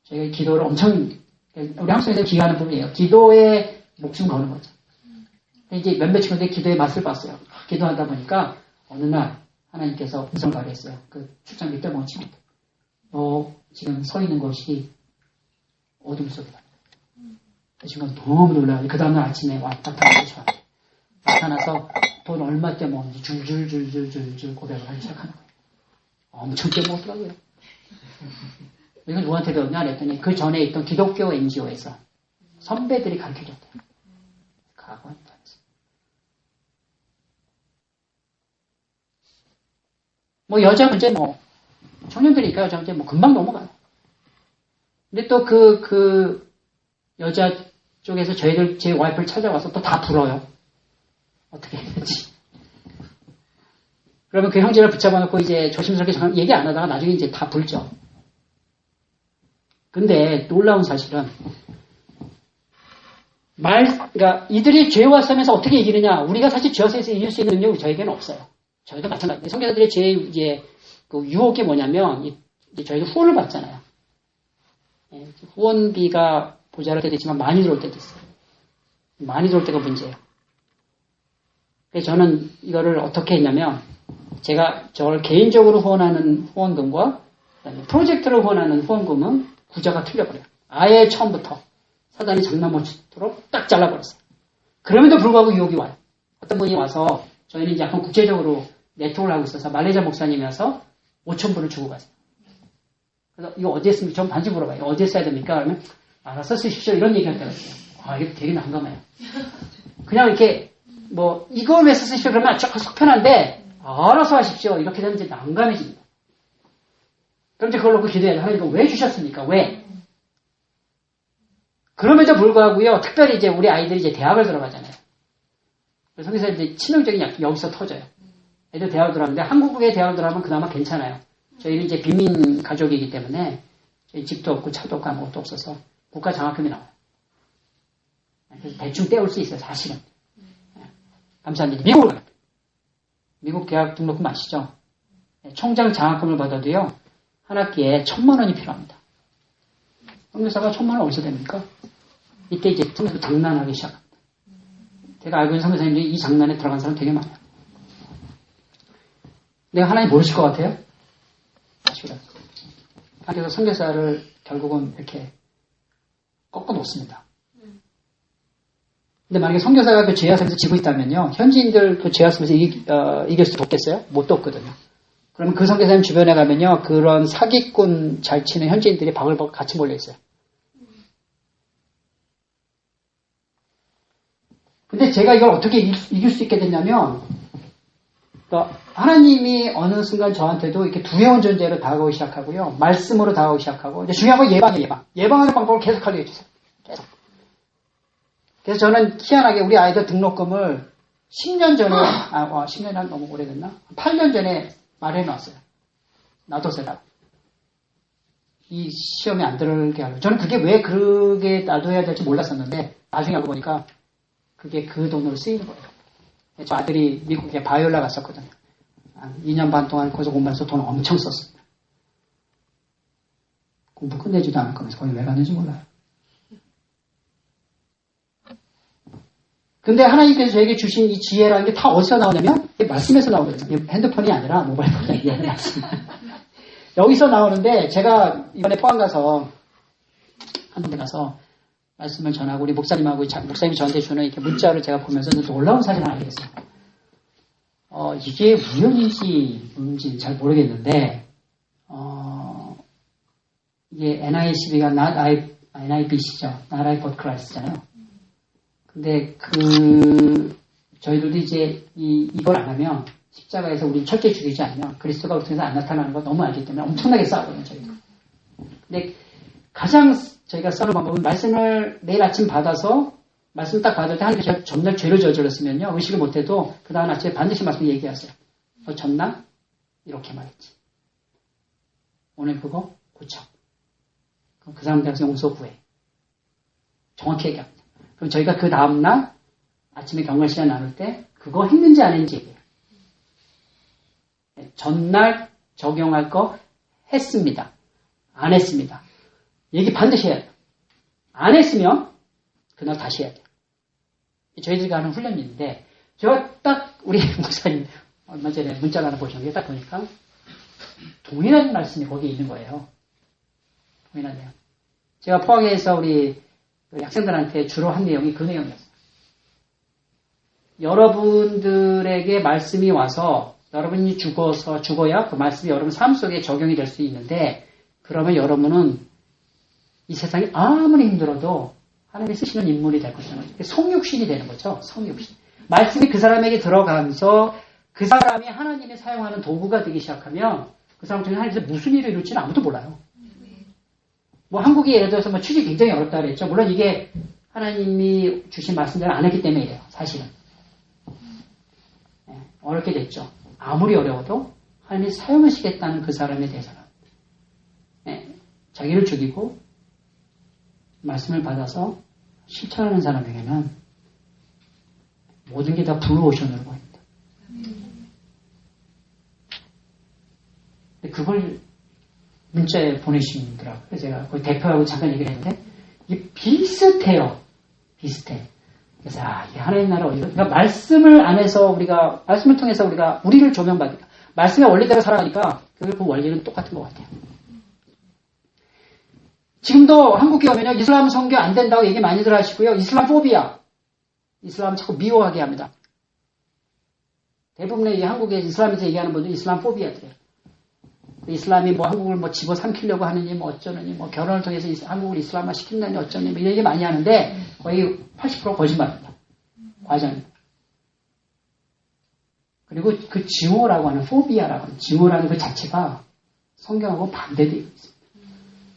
저희가 기도를 엄청 우리 한국 사람들 기도하는 부분이에요. 기도에 목숨 거는 거죠. 이제 몇몇 친구들이 기도의 맛을 봤어요. 기도하다 보니까 어느 날 하나님께서 음성을 발휘했어요. 그 출장비 뛰어먹은 친구들. 너 지금 서 있는 곳이 어둠 속이다. 그 친구가 너무 놀라요. 그 다음날 아침에 나타나서 나타나서 돈 얼마 떼먹었는지 줄줄줄줄줄줄 고백을 하기 시작하는 거예요. 엄청 떼먹었더라고요. 이건 누구한테 배웠냐 그랬더니 그 전에 있던 기독교 NGO에서 선배들이 가르쳐줬대요. 각오한다. 여자 문제 청년들이니까 여자 문제 금방 넘어가요. 근데 또 그 여자 쪽에서 제 와이프를 찾아와서 또 다 불어요. 어떻게 해야 되지? 그러면 그 형제를 붙잡아 놓고 이제 조심스럽게 잠깐 얘기 안 하다가 나중에 이제 다 불죠. 근데 놀라운 사실은 그러니까 이들이 죄와 싸움에서 어떻게 이기느냐? 우리가 사실 죄와 싸움에서 이길 수 있는 능력이 저에게는 없어요. 저희도 마찬가지예요. 성교사들의 제일 그 유혹이 뭐냐면 이제 저희도 후원을 받잖아요. 후원비가 모자랄 때도 있지만 많이 들어올 때도 있어요. 많이 들어올 때가 문제예요. 그래서 저는 이거를 어떻게 했냐면 제가 저를 개인적으로 후원하는 후원금과 그다음에 프로젝트를 후원하는 후원금은 구조가 틀려버려요. 아예 처음부터 사단이 장난 못 치도록 딱 잘라버렸어요. 그럼에도 불구하고 유혹이 와요. 어떤 분이 와서 저희는 이제 약간 국제적으로 네트워크를 하고 있어서 말레이시아 목사님이 와서 5,000불을 주고 갔어요. 그래서 이거 어디에 쓰면 전 반지 물어봐요. 어디에 써야 됩니까? 그러면 알아서 쓰십시오. 이런 얘기 할 때가 있어요. 아, 이게 되게 난감해요. 그냥 이렇게 뭐 이걸 왜 쓰십시오? 그러면 속 편한데 알아서 하십시오. 이렇게 되면 이제 난감해집니다. 그럼 이제 그걸 놓고 기도해야 돼. 하나님 이거 왜 주셨습니까? 왜? 그럼에도 불구하고요. 특별히 이제 우리 아이들이 이제 대학을 들어가잖아요. 그래서 거기서 이제 치명적인 약이 여기서 터져요. 애들 대학을 들어가는데 한국의 대학을 들어가면 그나마 괜찮아요. 저희는 이제 빈민 가족이기 때문에 저희 집도 없고 차도 없고 아무것도 없어서 국가 장학금이 나와요. 그래서 대충 떼올 수 있어요. 사실은. 감사합니다. 미국을 가요. 미국 대학 등록금 아시죠? 총장 장학금을 받아도요. 한 학기에 1,000만 원이 필요합니다. 선교사가 1,000만 원 어디서 됩니까? 이때 이제 선교사 장난하기 시작합니다. 제가 알고 있는 선교사님들이 이 장난에 들어간 사람 되게 많아요. 내가 하나님 모르실 것 같아요? 아시죠? 그래서 선교사를 결국은 이렇게 꺾어 놓습니다. 근데 만약에 선교사가 그 죄악에서 지고 있다면요, 현지인들 그 죄악에서 이길 수 없겠어요? 못 돕거든요. 그러면 그 선교사님 주변에 가면요, 그런 사기꾼 잘 치는 현지인들이 바글바글 같이 몰려 있어요. 근데 제가 이걸 어떻게 이길 수 있게 됐냐면, 그러니까 하나님이 어느 순간 저한테도 이렇게 두려운 존재로 다가오기 시작하고요, 말씀으로 다가오기 시작하고, 이제 중요한 건 예방이에요, 예방. 예방하는 방법을 계속 알려주세요. 계속. 그래서 저는 희한하게 우리 아이들 등록금을 10년 전에, 10년이 한 너무 오래됐나? 8년 전에 마련해놨어요. 놔뒀어요. 이 시험에 안 들게 하려고. 저는 그게 왜 그렇게 놔둬야 될지 몰랐었는데, 나중에 알고 보니까 그게 그 돈으로 쓰이는 거예요. 저 아들이 미국에 바이올라 갔었거든요. 한 2년 반 동안 거기서 공부해서 돈 엄청 썼습니다. 공부 끝내지도 않을 거면서 거기 왜 갔는지 몰라요. 근데 하나님께서 저에게 주신 이 지혜라는 게 다 어디서 나오냐면 말씀에서 나오거든요. 핸드폰이 아니라 모바일 폰이 아니라 말씀. 여기서 나오는데 제가 이번에 포항 가서 한 군데 가서 말씀을 전하고 우리 목사님하고 목사님이 저한테 주는 이렇게 문자를 제가 보면서 놀라운 사실을 알게 됐어요. 이게 우연인지 뭔지 잘 모르겠는데 이게 NICB가 NIBC죠. Not I but Christ잖아요. 근데 저희들도 이제 이걸 안 하면 십자가에서 우리 철저히 죽이지 않으면 그리스도가 우리 통해서 안 나타나는 걸 너무 알기 때문에 엄청나게 싸우거든요, 저희도. 근데 가장 저희가 싸우는 방법은 말씀을 매일 아침 받아서 말씀 딱 받을 때 하나님께서 전날 죄를 저질렀으면요, 의식을 못해도 그 다음 아침에 반드시 말씀 얘기하세요. 전날 이렇게 말했지. 오늘 그거 고쳐. 그럼 그 사람 대해서 용서 구해. 정확히 얘기합니다. 그럼 저희가 그 다음날 아침에 경건 시간 나눌 때 그거 했는지 안 했는지 얘기해요. 전날 적용할 거 했습니다. 안 했습니다. 얘기 반드시 해야 돼요. 안 했으면 그날 다시 해야 돼요. 저희들이 하는 훈련인데 제가 딱 우리 목사님 얼마 전에 문자를 하나 보셨는데 딱 보니까 동일한 말씀이 거기에 있는 거예요. 동일하네요. 제가 포항에서 우리 학생들한테 주로 한 내용이 그 내용이었어요. 여러분들에게 말씀이 와서 여러분이 죽어야 그 말씀이 여러분 삶 속에 적용이 될 수 있는데 그러면 여러분은 이 세상이 아무리 힘들어도 하나님이 쓰시는 인물이 될 것이라는 거죠. 성육신이 되는 거죠. 성육신. 말씀이 그 사람에게 들어가면서 그 사람이 하나님이 사용하는 도구가 되기 시작하면 그 사람 중에 하나님께서 무슨 일을 이룰지는 아무도 몰라요. 뭐 한국이 예를 들어서 뭐 취직이 굉장히 어렵다 그랬죠. 물론 이게 하나님이 주신 말씀대로 안 했기 때문에 이래요. 사실은. 어렵게 됐죠. 아무리 어려워도 하나님이 사용하시겠다는 그 사람에 대해서는 자기를 죽이고 말씀을 받아서 실천하는 사람에게는 모든 게 다 블루오션으로 보입니다. 근데 그걸 문자에 보내주시더라고요. 그래서 제가 거기 대표하고 잠깐 얘기를 했는데 이게 비슷해요. 비슷해. 그래서 이 하나님 나라 어디로? 그러니까 말씀을 안에서 말씀을 통해서 우리를 조명받으니까 말씀의 원리대로 살아가니까 그 원리는 똑같은 것 같아요. 지금도 한국에 오면요, 이슬람 선교 안 된다고 얘기 많이들 하시고요, 이슬람 포비아. 이슬람 자꾸 미워하게 합니다. 대부분의 이 한국의 이슬람에서 얘기하는 분들은 이슬람 포비아들이에요. 이슬람이 뭐 한국을 뭐 집어삼키려고 하느니 뭐 어쩌느니 뭐 결혼을 통해서 한국을 이슬람화 시킨다니 어쩌니 뭐 이런 얘기 많이 하는데 거의 80% 거짓말입니다. 과장입니다. 그리고 그 증오라고 하는 포비아라고 하는 증오라는 그 자체가 성경하고 반대되어 있습니다.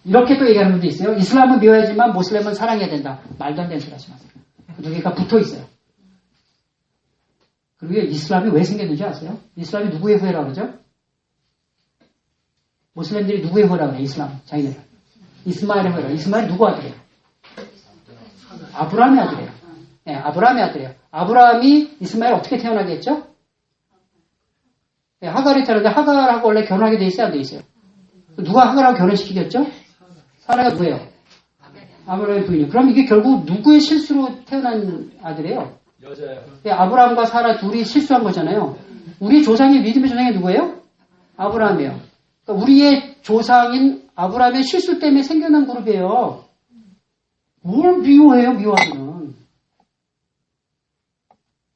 이렇게 또 얘기하는 분도 있어요. 이슬람은 미워야지만 모슬렘은 사랑해야 된다. 말도 안 되는 소리 하지 마세요. 그 두 개가 붙어 있어요. 그리고 이슬람이 왜 생겼는지 아세요? 이슬람이 누구의 후예라고 그러죠? 모슬렘들이 누구의 후예라고 그래요? 이슬람 자기네들. 이스마엘의 후예라고. 이스마엘 누구 아들이에요? 아브라함의 아들이에요. 네, 아브라함의 아들이에요. 아브라함이 이스마엘 어떻게 태어나게 했죠? 네, 하갈이 태어났는데 하갈하고 원래 결혼하게 돼 있어요? 안 돼 있어요? 누가 하갈하고 결혼시키겠죠? 사라가 누구예요? 아브라함의 부인이요. 그럼 이게 결국 누구의 실수로 태어난 아들이에요? 여자예요. 네, 아브라함과 사라 둘이 실수한 거잖아요. 우리 조상이 믿음의 조상이 누구예요? 아브라함이에요. 그러니까 우리의 조상인 아브라함의 실수 때문에 생겨난 그룹이에요. 뭘 미워해요, 미워하기는.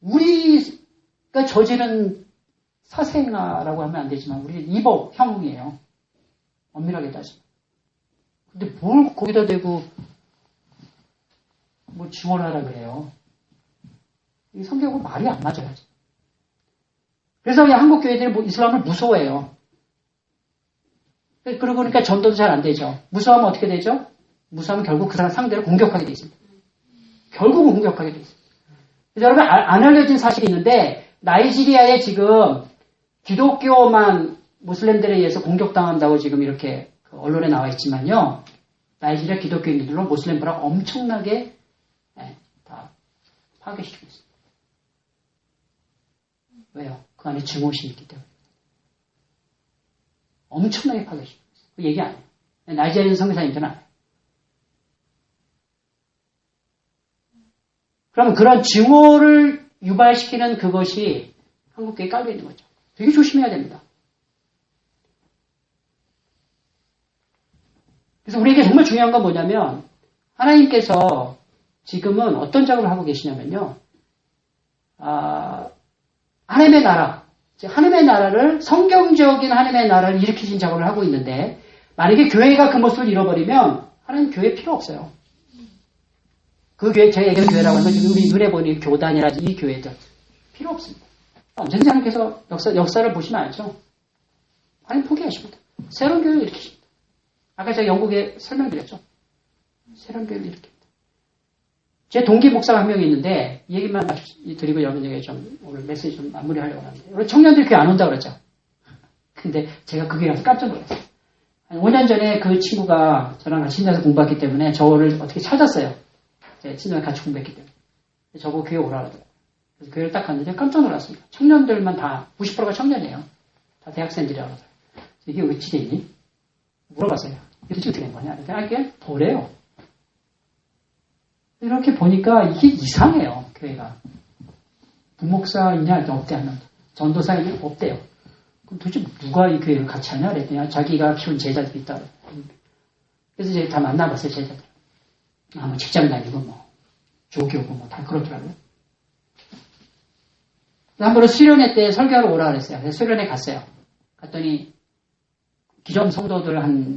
우리가 저지른 사생아라고 하면 안 되지만 우리는 이복, 형이에요. 엄밀하게 따지면. 근데 뭘 거기다 대고 뭐 지원하라 그래요. 이 성경하고 말이 안 맞아요. 그래서 한국 교회들이 뭐 이슬람을 무서워해요. 그러고 그러니까 전도도 잘 안 되죠. 무서워하면 어떻게 되죠? 무서워하면 결국 그 사람 상대를 공격하게 돼 있습니다. 결국은 공격하게 돼 있습니다. 그래서 여러분 안 알려진 사실이 있는데 나이지리아에 지금 기독교만 무슬림들에 의해서 공격당한다고 지금 이렇게 언론에 나와 있지만요. 나이지리아 기독교인들로 무슬림 불화가 엄청나게 다 파괴시키고 있습니다. 왜요? 그 안에 증오심이 있기 때문에. 엄청나게 파괴시키고 있어요. 그 얘기 안 해요. 나이지리아 선교사님들은 안 해요. 그러면 그런 증오를 유발시키는 그것이 한국교회에 깔려 있는 거죠. 되게 조심해야 됩니다. 그래서 우리에게 정말 중요한 건 뭐냐면 하나님께서 지금은 어떤 작업을 하고 계시냐면요. 하나님의 나라, 하나님의 나라를 성경적인 하나님의 나라를 일으키신 작업을 하고 있는데 만약에 교회가 그 모습을 잃어버리면 하나님 교회 필요 없어요. 그 교회, 제가 얘기하는 교회라고 하면 지금 우리 눈에 보이는 교단이라든지 이 교회들 필요 없습니다. 언제든지 하나님께서 역사를 보시면 알죠. 하나님 포기하십니다. 새로운 교회를 일으키십니다. 아까 제가 영국에 설명드렸죠. 새로운 교회를 일으킵니다. 제 동기 목사가 한 명이 있는데 이 얘기만 드리고 여러분에게 좀 오늘 메시지 좀 마무리하려고 하는데 우리 청년들이 교회 안 온다고 그랬죠. 근데 제가 그 교회 가서 깜짝 놀랐어요. 한 5년 전에 그 친구가 저랑 같이 신자서 공부했기 때문에 저를 어떻게 찾았어요. 제 친구랑 같이 공부했기 때문에. 저보고 교회 오라 그러더라고요. 그래서 교회를 딱 갔는데 깜짝 놀랐습니다. 청년들만 다 90%가 청년이에요. 다 대학생들이라고 그러더라고요. 이게 어찌 되니? 물어봤어요. 이게 어떻게 된 거냐? 그냥 보래요. 이렇게 보니까 이게 이상해요. 교회가. 부목사 있냐? 없대 하면. 전도사 있냐? 없대요. 그럼 도대체 누가 이 교회를 같이 하냐? 그랬더니 자기가 키운 제자들이 있다. 그래서 이제 다 만나봤어요. 제자들. 뭐 직장 다니고 뭐 조교고 뭐 다 그렇더라고요. 한 번은 수련회 때 설교하러 오라 그랬어요. 그래서 수련회 갔어요. 갔더니 기존 성도들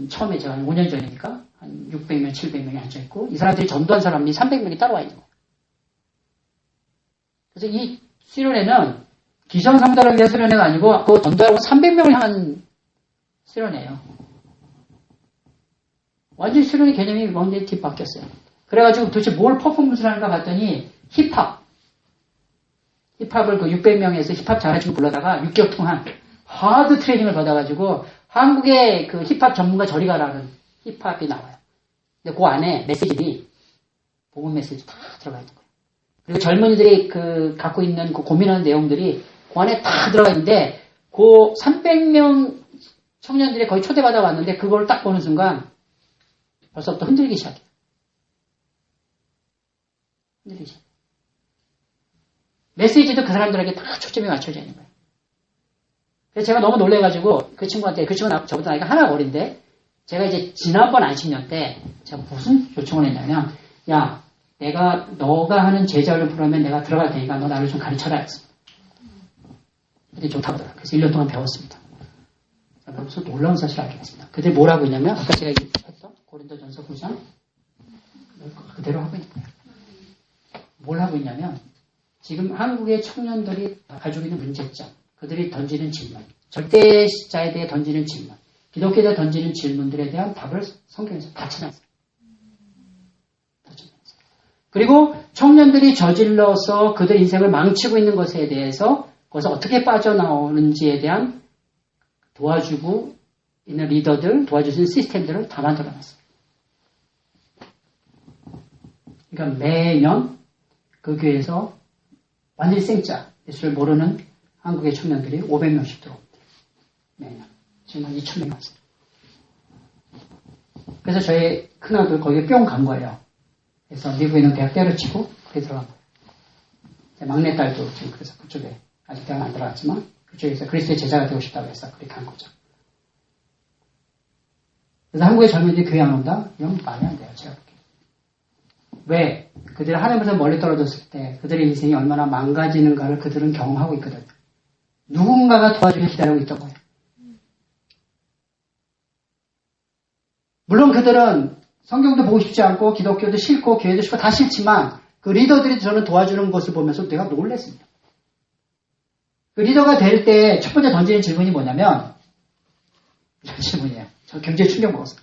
처음에 제가 한 5년 전이니까 한 600명, 700명이 앉아있고 이 사람들이 전도한 사람이 300명이 따로 와 있는 거예요. 그래서 이 수련회는 기존 성도를 위한 수련회가 아니고 그 전도하고 300명을 향한 수련회예요. 완전히 수련회 개념이 완전히 뒤바뀌었어요. 그래가지고 도대체 뭘 퍼포먼스를 하는가 봤더니 힙합을 그 600명에서 힙합 잘해주고 불러다가 6개월 동안 하드 트레이닝을 받아가지고 한국의 그 힙합 전문가 저리 가라는 힙합이 나와요. 근데 그 안에 메시지들이 복음 메시지 다 들어가 있는 거예요. 그리고 젊은이들이 갖고 있는 그 고민하는 내용들이 그 안에 다 들어가 있는데 그 300명 청년들이 거의 초대받아 왔는데 그걸 딱 보는 순간 벌써부터 흔들기 시작해요. 흔들기 시작해요. 메시지도 그 사람들에게 다 초점이 맞춰져 있는 거예요. 그래서 제가 너무 놀래가지고 그 친구는 저보다 나이가 하나 어린데 제가 이제 지난번 안식년 때 제가 무슨 요청을 했냐면 야 너가 하는 제자훈련 프로그램에 내가 들어갈 테니까 너 나를 좀 가르쳐라 했습니다. 근데 좋다고 하더라고요. 그래서 1년 동안 배웠습니다. 그래서 놀라운 사실을 알게 됐습니다. 그들이 뭐라고 했냐면 아까 제가 얘기했던 고린도전서 9장 그대로 하고 있는 거예요. 뭘 하고 있냐면 지금 한국의 청년들이 가지고 있는 문제점, 그들이 던지는 질문, 절대자에 대해 던지는 질문, 기독교에 대해 던지는 질문들에 대한 답을 성경에서 다 찾아냈어요. 그리고 청년들이 저질러서 그들 인생을 망치고 있는 것에 대해서 거기서 어떻게 빠져나오는지에 대한 도와주고 있는 리더들, 도와주는 시스템들을 다 만들어놨어요. 그러니까 매년 그 교회에서 완전히 생짜, 예수를 모르는 한국의 청년들이 500명씩 들어옵니다. 매년. 지금 한 2,000명이 왔어요. 그래서 저희 큰아들 거기에 뿅 간 거예요. 그래서 미국에 있는 대학 때려치고 그렇게 들어간 거예요. 제 막내딸도 지금 그래서 그쪽에 아직 대학 안 들어갔지만 그쪽에서 그리스도의 제자가 되고 싶다고 해서 그렇게 간 거죠. 그래서 한국의 젊은이들이 교회 안 온다? 이건 말이 안 돼요. 제가 보기에. 왜? 그들이 하나님에서 멀리 떨어졌을 때 그들의 인생이 얼마나 망가지는가를 그들은 경험하고 있거든요. 누군가가 도와주길 기다리고 있던 거예요. 물론 그들은 성경도 보고 싶지 않고 기독교도 싫고 교회도 싫고 다 싫지만 그 리더들이 저는 도와주는 것을 보면서 내가 놀랐습니다. 그 리더가 될 때 첫 번째 던지는 질문이 뭐냐면 이런 질문이에요. 저 굉장히 충격 먹었어요.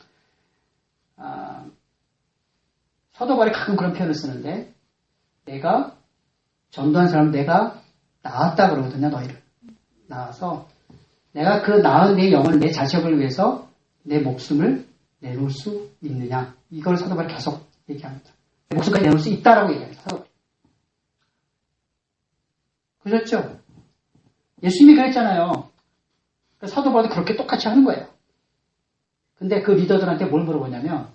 서도발이 가끔 그런 표현을 쓰는데 내가 전도한 사람 내가 낳았다 그러거든요. 너희를. 낳아서 내가 그 낳은 내 영혼을 내 자식을 위해서 내 목숨을 내놓을 수 있느냐. 이걸 사도발이 계속 얘기합니다. 내 목숨까지 내놓을 수 있다라고 얘기합니다. 사도발이. 그렇죠? 예수님이 그랬잖아요. 사도발도 그렇게 똑같이 하는 거예요. 근데 그 리더들한테 뭘 물어보냐면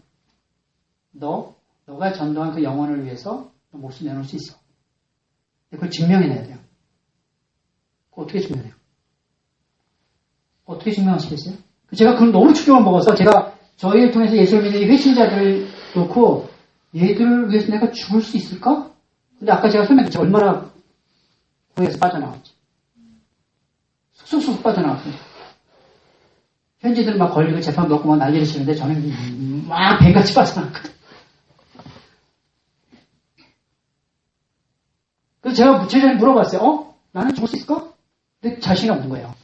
너가 전도한 그 영혼을 위해서 너 목숨 내놓을 수 있어. 그걸 증명해내야 돼요. 그거 어떻게 증명해요? 어떻게 증명하시겠어요? 제가 그걸 너무 충격을 먹어서 제가 저희를 통해서 예수를 믿는 회신자들 놓고 얘들을 위해서 내가 죽을 수 있을까? 근데 아까 제가 설명했죠. 얼마나 거기에서 빠져나왔지. 쑥쑥 빠져나왔거든요. 현지들 막 걸리고 재판 받고 막 난리를 치는데 저는 막 뱀같이 빠져나왔거든요. 그래서 제가 제자한테 물어봤어요. 나는 죽을 수 있을까? 근데 자신이 없는 거예요.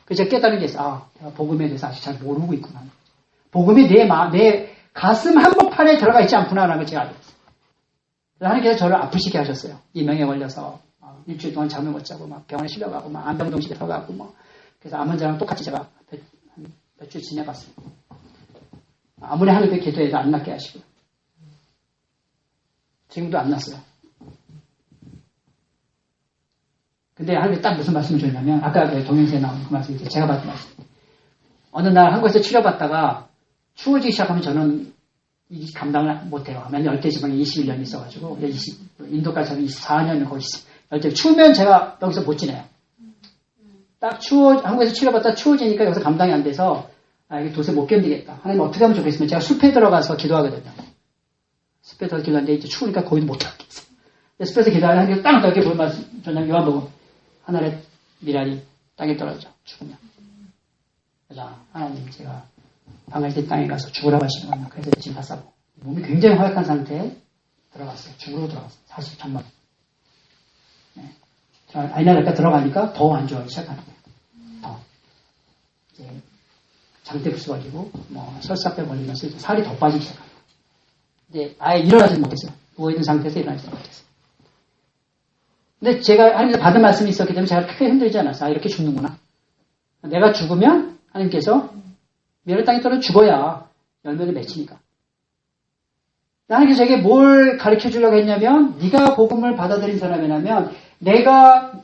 그래서 제가 깨달은 게 있어요. 내가 복음에 대해서 아직 잘 모르고 있구나. 복음이 내 가슴 한복판에 들어가 있지 않구나라는 걸 제가 알고 있어요. 하나님께서 저를 아프시게 하셨어요. 이 병에 걸려서 일주일 동안 잠을 못 자고 막 병원에 실려가고 막 안병동식에 들어가고 뭐 그래서 암 환자랑 똑같이 제가 몇 주 지내봤어요. 아무리 하늘께 기도해도 안 낫게 하시고 지금도 안 났어요. 근데 하나님이 딱 무슨 말씀을 주셨냐면 아까 동영상에 나온 그 말씀이 제가 받은 말씀. 어느 날 한국에서 치료받다가 추워지기 시작하면 저는 감당을 못해요. 맨날 열대지방에 21년이 있어가지고 인도까지 하면 24년을 거기 있어요. 추우면 제가 여기서 못 지내요. 딱 한국에서 치료받다 추워지니까 여기서 감당이 안 돼서 이게 도저히 못 견디겠다. 하나님 어떻게 하면 좋겠으면 제가 숲에 들어가서 기도하거든요. 숲에 들어가서 기도하는데 이제 추우니까 거기도 못 하겠어요. 숲에서 기도하는 게 딱 이렇게 보면 전장 요한복음 하늘의 미랄이 땅에 떨어져 죽으면. 그래서 하나님 제가 방갈대 땅에 가서 죽으라고 하시는 그래서 지금 다 싸고 몸이 굉장히 허약한 상태에 들어갔어요. 죽으러 들어갔어요. 40천만. 네. 아이나라까 들어가니까 더 안 좋아하기 시작하는 거예요. 더. 이제 장대부스 걸리고 설사병 걸리면서 살이 더 빠지기 시작합니다. 이제 아예 일어나지 못했어요. 누워있는 상태에서 일어나지 못했어요. 근데 제가 하나님께서 받은 말씀이 있었기 때문에 제가 크게 흔들리지 않았어요. 이렇게 죽는구나. 내가 죽으면 하나님께서 미랄 땅에 떨어져 죽어야 열매를 맺히니까. 하나님께서 제게 뭘 가르쳐 주려고 했냐면 네가 복음을 받아들인 사람이라면 내가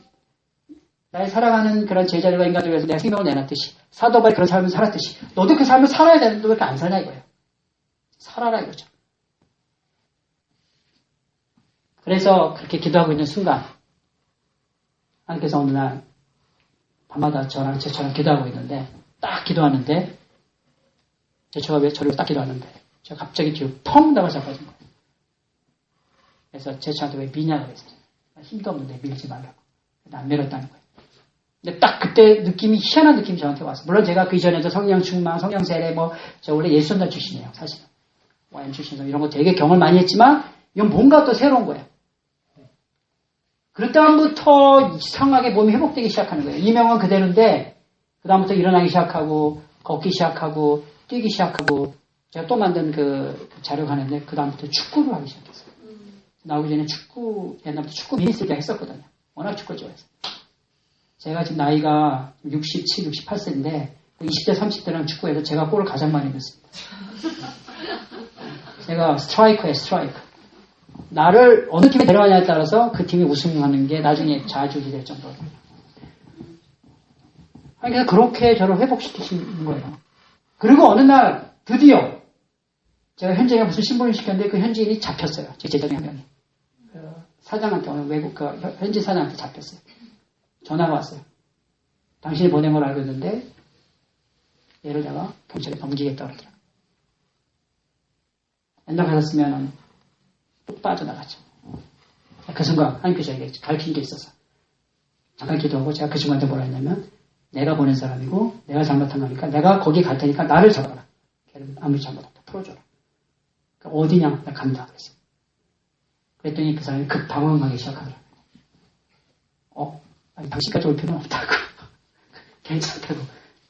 나의 사랑하는 그런 제자들과 인간들 위해서 내 생명을 내놨듯이 사도바리 그런 삶을 살았듯이 너도 그 삶을 살아야 되는데 왜 이렇게 안 사냐 이거예요. 살아라 이거죠. 그래서 그렇게 기도하고 있는 순간 하나님께서 어느 날 밤마다 저랑 제처럼 기도하고 있는데 딱 기도하는데 제처가 왜 저를 딱 기도하는데 제가 갑자기 뒤로 펑 나가 잡아진 거예요. 그래서 제처한테 왜 미냐 그랬어요. 힘도 없는데 밀지 말라고. 안 밀었다는 거예요. 근데 딱 그때 느낌이, 희한한 느낌이 저한테 왔어요. 물론 제가 그 이전에도 성령 충만, 성령 세례, 저 원래 예수전자 출신이에요, 사실은. YM 출신에서 이런 거 되게 경험을 많이 했지만, 이건 뭔가 또 새로운 거예요. 그때부터 이상하게 몸이 회복되기 시작하는 거예요. 이명은 그대로인데, 그다음부터 일어나기 시작하고, 걷기 시작하고, 뛰기 시작하고, 제가 또 만든 그 자료가 하는데, 그다음부터 축구를 하기 시작했어요. 나오기 전에 옛날부터 축구 미니스를 했었거든요. 워낙 축구를 좋아했어요. 제가 지금 나이가 67, 68세인데, 20대, 30대랑 축구해서 제가 골을 가장 많이 넣었습니다. 제가 스트라이커예요, 스트라이커. 나를 어느 팀에 데려가냐에 따라서 그 팀이 우승하는 게 나중에 자주지 될 정도로. 그래서 그렇게 저를 회복시키신 거예요. 그리고 어느 날 드디어 제가 현지인에 무슨 신분을 시켰는데 그 현지인이 잡혔어요. 제 제자중 한 명이. 그 사장한테, 어느 외국 그 현지 사장한테 잡혔어요. 전화가 왔어요. 당신이 보낸 걸 알고 있는데 얘를 내가 경찰에 넘기겠다 그러더라고요. 옛날 가셨으면 뚝 빠져나갔죠. 그 순간 하나님께서 저에게 가르친 게 있어서 잠깐 기도하고 제가 그 친구한테 뭐라 했냐면 내가 보낸 사람이고 내가 잘못한 거니까 내가 거기 갈 테니까 나를 잡아라. 걔를 아무리 잘못했다 풀어줘라. 그러니까 어디냐? 나 간다 그랬어요. 그랬더니 그 사람이 급 당황하기 시작하더라고요. 아니 당신까지 올 필요는 없다고. 괜찮다고.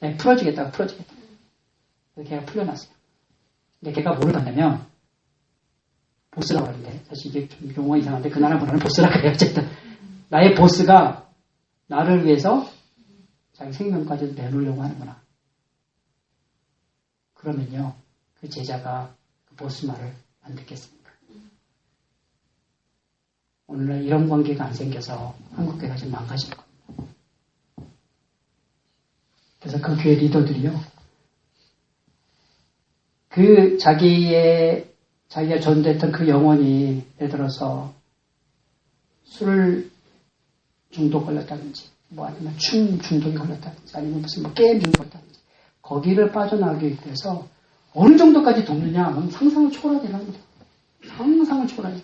네, 풀어주겠다고. 그래서 걔가 풀려났어요. 근데 걔가 뭐를 봤냐면 보스라고 하는데 사실 이게 좀 용어가 이상한데 그 나라 문화는 보스라고 해요. 어쨌든 나의 보스가 나를 위해서 자기 생명까지 내놓으려고 하는구나. 그러면요 그 제자가 그 보스 말을 안 듣겠습니까? 오늘날 이런 관계가 안 생겨서 한국교회가 지금 망가질 겁니다. 그래서 그 교회 리더들이요 그 자기가 전도했던 그 영혼이 예를 들어서 술 중독 걸렸다든지 뭐 아니면 춤 중독이 걸렸다든지 아니면 무슨 뭐 게임 중독 걸렸다든지 거기를 빠져나가기 위해서 어느 정도까지 돕느냐 그럼 상상을 초월하게 합니다. 상상을 초월하게.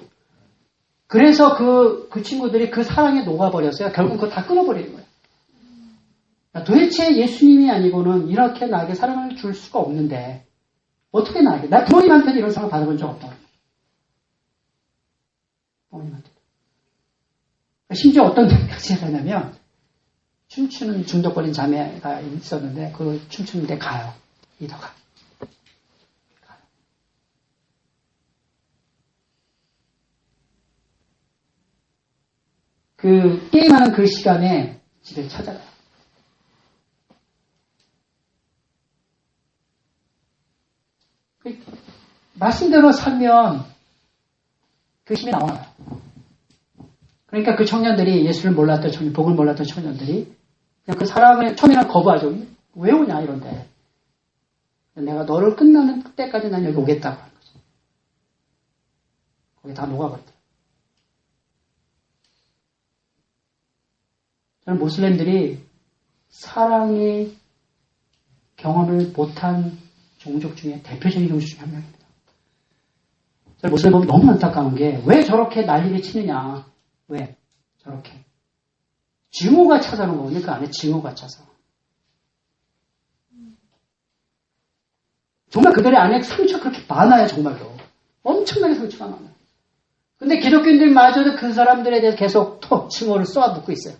그래서 그 친구들이 그 사랑에 녹아버렸어요. 결국 그거 다 끊어버리는 거예요. 도대체 예수님이 아니고는 이렇게 나에게 사랑을 줄 수가 없는데 어떻게 나에게? 나 부모님한테도 이런 사랑 받아본 적 없다고. 부모님한테도. 심지어 어떤 명령이 하냐면 춤추는 중독 걸린 자매가 있었는데 그 춤추는데 가요. 리더가. 가요. 그 게임하는 그 시간에 집에 찾아가요. 말씀대로 살면 그 힘이 나와요. 그러니까 그 청년들이 예수를 몰랐던 청년, 복을 몰랐던 청년들이 그냥 그 사랑을 처음에는 거부하죠. 왜 오냐 이런데. 내가 너를 끝나는 때까지 난 여기 오겠다고 하는 거죠. 거기 다 녹아버리더라고요. 저는 모슬렘들이 사랑의 경험을 못한 종족 중에 대표적인 종족 중에 한 명입니다. 저는 모슬렘 보면 너무 안타까운 게 왜 저렇게 난리를 치느냐. 왜 저렇게. 증오가 찾아오는 거거든요. 그 안에 증오가 찾아. 정말 그들의 안에 상처가 그렇게 많아요. 정말로. 엄청나게 상처가 많아요. 근데 기독교인들마저도 그 사람들에 대해서 계속 또 증오를 쏘아붓고 있어요.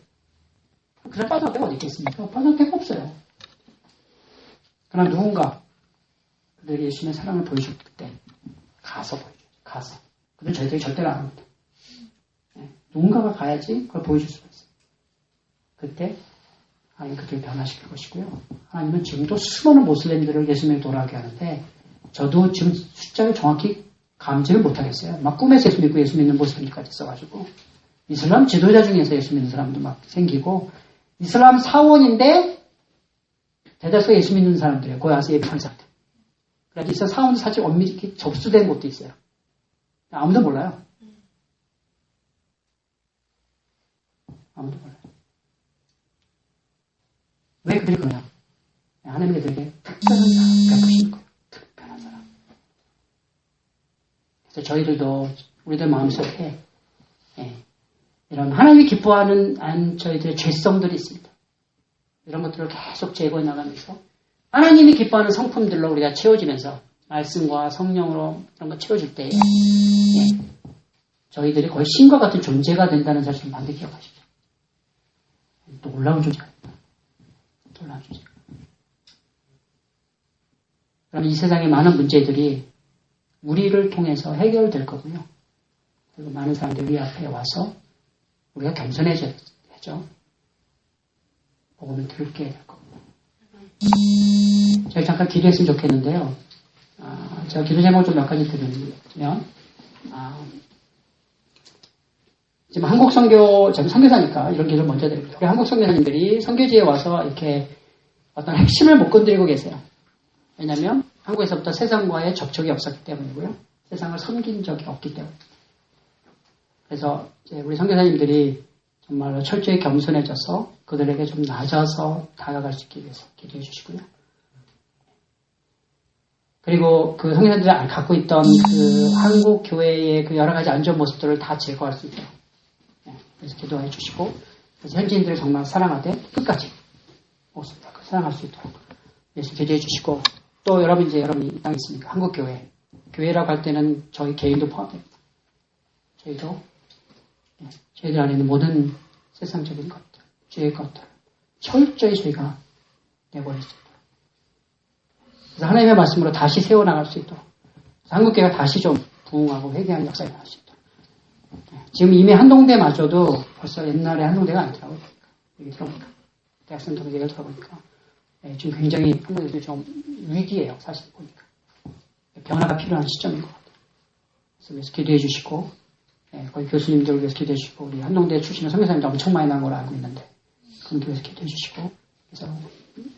그 사람 빠져날 데가 어디 있겠습니까? 빠져날 데가 없어요. 그러나 누군가 그들이 예수님의 사랑을 보여줄 때 가서 보여줘요. 가서. 근데 저희들이 절대로 안 합니다. 네. 누군가가 가야지 그걸 보여줄 수가 있어요. 그때 하나님 그들을 변화시킬 것이고요. 하나님은 지금도 수많은 모슬렘들을 예수님을 돌아가게 하는데 저도 지금 숫자를 정확히 감지를 못하겠어요. 막 꿈에서 예수 믿고 예수 믿는 모슬렘까지 있어가지고 이슬람 지도자 중에서 예수 믿는 사람도 막 생기고 이슬람 사원인데 대다수가 예수 믿는 사람들이에요. 거기 와서 예비한 사람들. 그래서 이슬람 사원도 사실 엄밀히 접수된 곳도 있어요. 아무도 몰라요. 아무도 몰라요. 왜 그들이 그러냐? 하나님 그들에게 특별한 사랑 베푸시는 거예요. 특별한 사랑. 그래서 저희들도 우리들 마음속에 이런 하나님이 기뻐하는 저희들의 죄성들이 있습니다. 이런 것들을 계속 제거해 나가면서 하나님이 기뻐하는 성품들로 우리가 채워지면서 말씀과 성령으로 이런 거 채워질 때에 저희들이 거의 신과 같은 존재가 된다는 사실을 반드시 기억하십시오. 놀라운 존재가 됩니다. 놀라운 존재가. 그럼 이 세상의 많은 문제들이 우리를 통해서 해결될 거고요. 그리고 많은 사람들이 우리 앞에 와서 우리가 겸손해져야죠. 복음을 들게 될 거고. 제가 잠깐 기도했으면 좋겠는데요. 제가 기도 제목을 좀 몇 가지 드리면, 지금 한국 선교, 저는 선교사니까 이런 기도를 먼저 드립니다. 우리 한국 선교사님들이 선교지에 와서 이렇게 어떤 핵심을 못 건드리고 계세요. 왜냐하면 한국에서부터 세상과의 접촉이 없었기 때문이고요. 세상을 섬긴 적이 없기 때문입니다. 그래서 이제 우리 선교사님들이 정말로 철저히 겸손해져서 그들에게 좀 낮아서 다가갈 수 있기 위해서 기도해 주시고요. 그리고 그 선교사님들이 갖고 있던 그 한국 교회의 그 여러 가지 안 좋은 모습들을 다 제거할 수 있도록 그래서 기도해 주시고, 그래서 현지인들을 정말 사랑하되 끝까지 모습을 사랑할 수 있도록 그래서 기도해 주시고, 또 여러분이 이 땅에 있으니까 한국 교회라고 할 때는 저희 개인도 포함됩니다. 저희들 안에 있는 모든 세상적인 것들, 죄의 것들 철저히 저희가 내버릴 수 있도록, 그래서 하나님의 말씀으로 다시 세워나갈 수 있도록, 한국교회가 다시 좀 부흥하고 회개하는 역사가 나갈 수 있도록. 지금 이미 한동대마저도 벌써 옛날에 한동대가 아니더라고요. 얘기 들어보니까, 대학생들 얘기를 들어보니까 지금 굉장히 한국에도 좀 위기예요. 사실 보니까 변화가 필요한 시점인 것 같아요. 그래서 기도해 주시고, 거기 교수님들 위해서 기도해 주시고, 우리 한동대 출신의 선교사님도 엄청 많이 난 걸로 알고 있는데 그런 교회에서 기도해 주시고, 그래서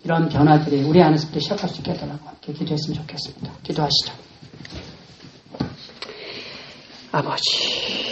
이런 변화들이 우리 안에서부터 시작할 수 있게 해달라고 함께 기도했으면 좋겠습니다. 기도하시죠. 아버지.